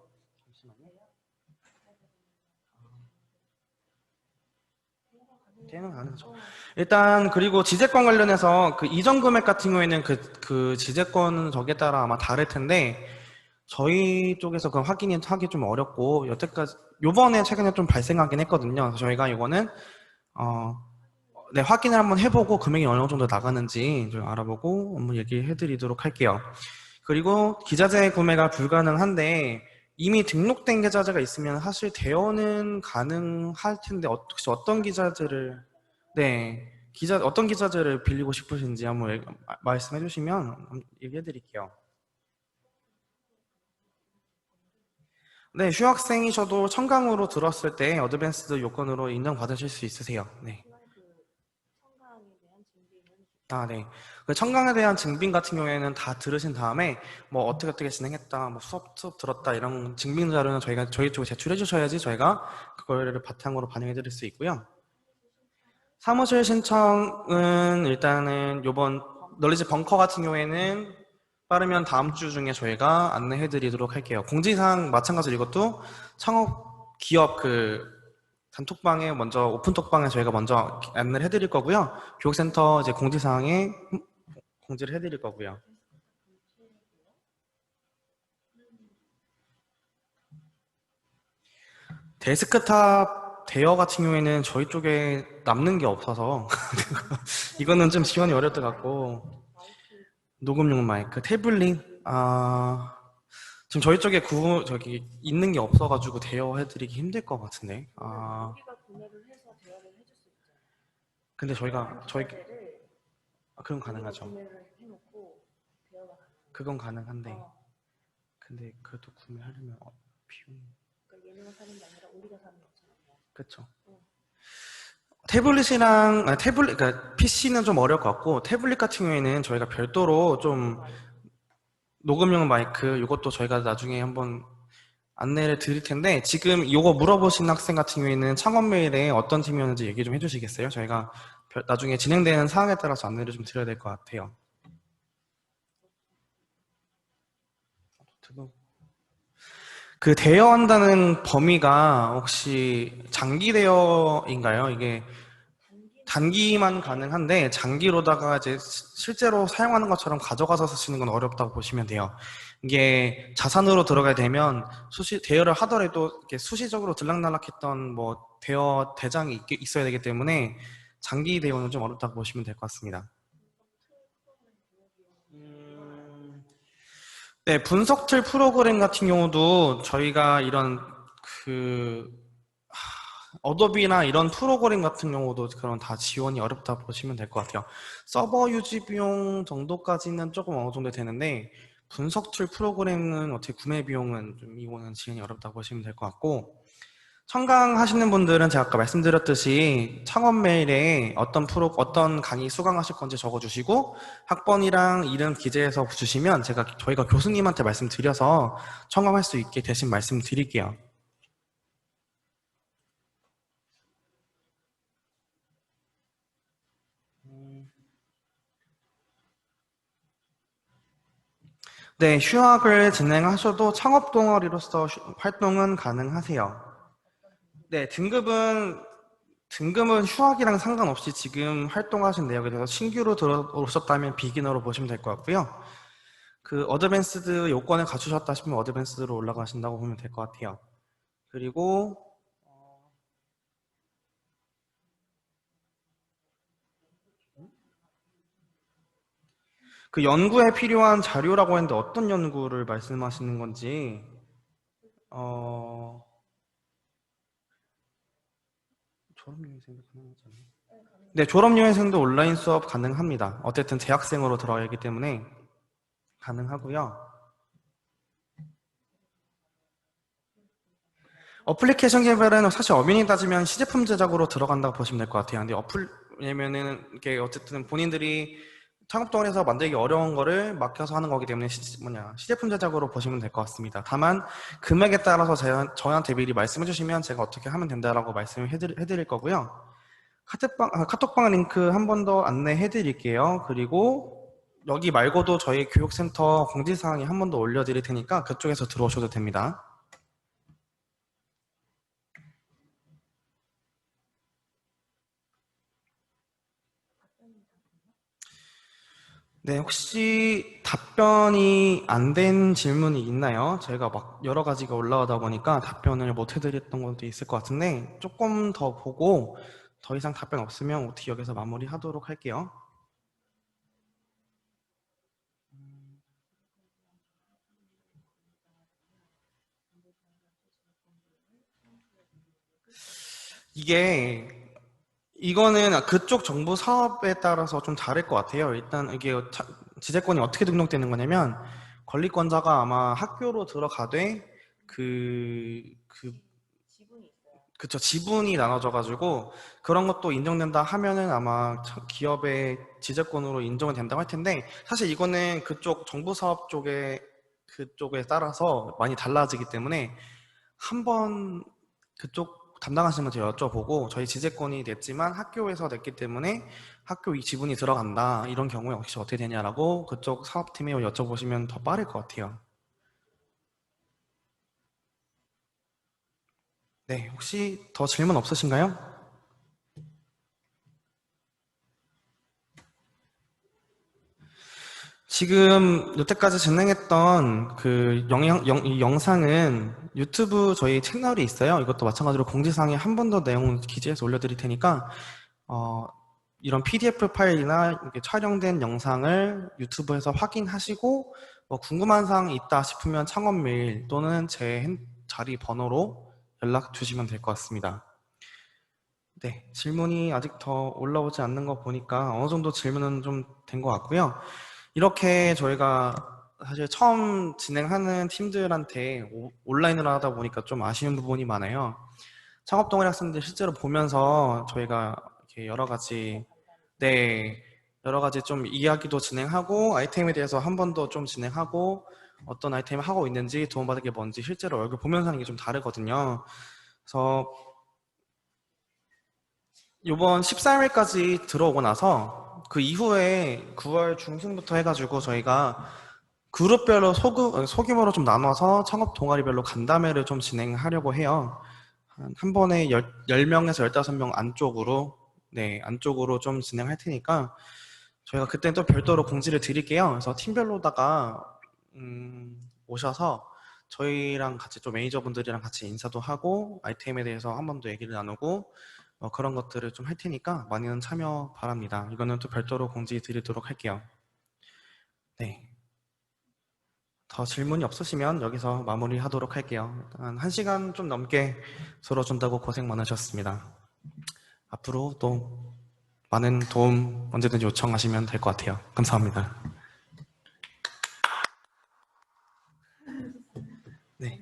일단 그리고 지재권 관련해서 그 이전 금액 같은 경우에는 그 지재권 저기에 따라 아마 다를 텐데 저희 쪽에서 그 하기 좀 어렵고 여태까지 요번에 최근에 좀 발생하긴 했거든요. 그래서 저희가 이거는 네, 확인을 한번 해보고 금액이 어느 정도 나가는지 좀 알아보고 한번 얘기해 드리도록 할게요. 그리고 기자재 구매가 불가능한데 이미 등록된 기자재가 있으면 사실 대여는 가능할 텐데 혹시 어떤 기자재를 네, 어떤 기자재를 빌리고 싶으신지 한번 말씀해 주시면 한번 얘기해 드릴게요. 네, 휴학생이셔도 청강으로 들었을 때 어드밴스드 요건으로 인정받으실 수 있으세요. 네. 아, 네. 그 청강에 대한 증빙 같은 경우에는 다 들으신 다음에 뭐 어떻게 진행했다, 뭐 수업 들었다 이런 증빙 자료는 저희 쪽에 제출해 주셔야지 저희가 그거를 바탕으로 반영해 드릴 수 있고요. 사무실 신청은 일단은 요번 널리지 벙커 같은 경우에는 빠르면 다음 주 중에 저희가 안내해 드리도록 할게요. 공지사항 마찬가지로 이것도 창업 기업 그 단톡방에 먼저 오픈톡방에 저희가 먼저 안내를 해드릴 거고요. 교육센터 이제 공지사항에 공지를 해드릴 거고요. 데스크탑 대여 같은 경우에는 저희 쪽에 남는 게 없어서 이거는 좀 지원이 어려울 것 같고 녹음용 마이크, 태블릿 지금 저희 쪽에 저기 있는 게 없어가지고 대여해드리기 힘들 것 같은데 근데 그건 가능하죠. 그건 가능한데 근데 그것도 구매하려면 비용 그쵸. 그러니까 PC는 좀 어려울 것 같고 태블릿 같은 경우에는 저희가 별도로 좀 녹음용 마이크 이것도 저희가 나중에 한번 안내를 드릴 텐데 지금 이거 물어보신 학생 같은 경우에는 창업 메일에 어떤 팀이었는지 얘기 좀 해주시겠어요? 저희가 나중에 진행되는 사항에 따라서 안내를 좀 드려야 될 것 같아요. 그 대여한다는 범위가 혹시 장기 대여인가요? 이게 단기만 가능한데 장기로다가 이제 실제로 사용하는 것처럼 가져가서 쓰시는 건 어렵다고 보시면 돼요. 이게 자산으로 들어가게 되면 대여를 하더라도 이렇게 수시적으로 들락날락했던 뭐 대여 대장이 있어야 되기 때문에 장기 대여는 좀 어렵다고 보시면 될 것 같습니다. 네, 분석 툴 프로그램 같은 경우도 저희가 이런 그 어도비나 이런 프로그램 같은 경우도 그런 다 지원이 어렵다 보시면 될 것 같아요. 서버 유지 비용 정도까지는 조금 어느 정도 되는데 분석 툴 프로그램은 어떻게 구매 비용은 좀 이거는 지원이 어렵다 보시면 될 것 같고 청강 하시는 분들은 제가 아까 말씀드렸듯이 창업 메일에 어떤 강의 수강하실 건지 적어주시고 학번이랑 이름 기재해서 주시면 저희가 교수님한테 말씀드려서 청강할 수 있게 대신 말씀드릴게요. 네, 휴학을 진행하셔도 창업 동아리로서 활동은 가능하세요. 네, 등급은 휴학이랑 상관없이 지금 활동하신 내역에 대해서 신규로 들어오셨다면 비기너로 보시면 될 것 같고요. 그 어드밴스드 요건을 갖추셨다 싶으면 어드밴스드로 올라가신다고 보면 될 것 같아요. 그리고 그 연구에 필요한 자료라고 했는데 어떤 연구를 말씀하시는 건지 졸업여행생도 가능하지 않나요? 네, 졸업여행생도 온라인 수업 가능합니다. 어쨌든 재학생으로 들어가야 하기 때문에 가능하고요. 어플리케이션 개발은 사실 엄연히 따지면 시제품 제작으로 들어간다고 보시면 될 것 같아요. 근데 왜냐면은 이게 어쨌든 본인들이 창업동원에서 만들기 어려운 거를 맡겨서 하는 거기 때문에 시제품 제작으로 보시면 될 것 같습니다. 다만 금액에 따라서 저희한테 미리 말씀해 주시면 제가 어떻게 하면 된다라고 말씀을 해드릴 거고요. 카톡방 링크 한 번 더 안내해 드릴게요. 그리고 여기 말고도 저희 교육센터 공지사항에 한 번 더 올려드릴 테니까 그쪽에서 들어오셔도 됩니다. 네, 혹시 답변이 안 된 질문이 있나요? 저희가 막 여러 가지가 올라오다 보니까 답변을 못 해드렸던 것도 있을 것 같은데 조금 더 보고 더 이상 답변 없으면 OT 여기서 마무리하도록 할게요. 이게 이거는 그쪽 정부 사업에 따라서 좀 다를 것 같아요. 일단 이게 지재권이 어떻게 등록되는 거냐면 권리권자가 아마 학교로 들어가되 그, 그, 그쵸. 지분이 나눠져가지고 그런 것도 인정된다 하면은 아마 기업의 지재권으로 인정이 된다고 할 텐데 사실 이거는 그쪽 정부 사업 그쪽에 따라서 많이 달라지기 때문에 한번 그쪽 담당하시는 분한테 여쭤보고 저희 지재권이 냈지만 학교에서 냈기 때문에 학교 이 지분이 들어간다 이런 경우에 혹시 어떻게 되냐라고 그쪽 사업팀에 여쭤보시면 더 빠를 것 같아요. 네, 혹시 더 질문 없으신가요? 지금 여태까지 진행했던 그 이 영상은 유튜브 저희 채널이 있어요. 이것도 마찬가지로 공지사항에 한 번 더 내용 기재해서 올려드릴 테니까 어, 이런 PDF 파일이나 이렇게 촬영된 영상을 유튜브에서 확인하시고 뭐 궁금한 사항 있다 싶으면 창업 메일 또는 제 자리 번호로 연락 주시면 될 것 같습니다. 네, 질문이 아직 더 올라오지 않는 거 보니까 어느 정도 질문은 좀 된 것 같고요. 이렇게 저희가 사실 처음 진행하는 팀들한테 온라인으로 하다 보니까 좀 아쉬운 부분이 많아요. 창업동아리 학생들 실제로 보면서 저희가 이렇게 네, 여러 가지 좀 이야기도 진행하고 아이템에 대해서 한 번 더 좀 진행하고 어떤 아이템을 하고 있는지 도움받을 게 뭔지 실제로 얼굴 보면서 하는 게 좀 다르거든요. 그래서 이번 13일까지 들어오고 나서 그 이후에 9월 중순부터 해가지고 저희가 그룹별로 소규모로 좀 나눠서 창업 동아리별로 간담회를 좀 진행하려고 해요. 한 번에 10명에서 15명 안쪽으로, 네, 안쪽으로 좀 진행할 테니까 저희가 그때는 또 별도로 공지를 드릴게요. 그래서 팀별로다가, 오셔서 저희랑 같이 좀 매니저분들이랑 같이 인사도 하고 아이템에 대해서 한 번 더 얘기를 나누고 그런 것들을 좀 할 테니까 많은 참여 바랍니다. 이거는 또 별도로 공지 드리도록 할게요. 네. 더 질문이 없으시면 여기서 마무리하도록 할게요. 한 1시간 좀 넘게 들어준다고 고생 많으셨습니다. 앞으로 또 많은 도움 언제든지 요청하시면 될 것 같아요. 감사합니다. 네.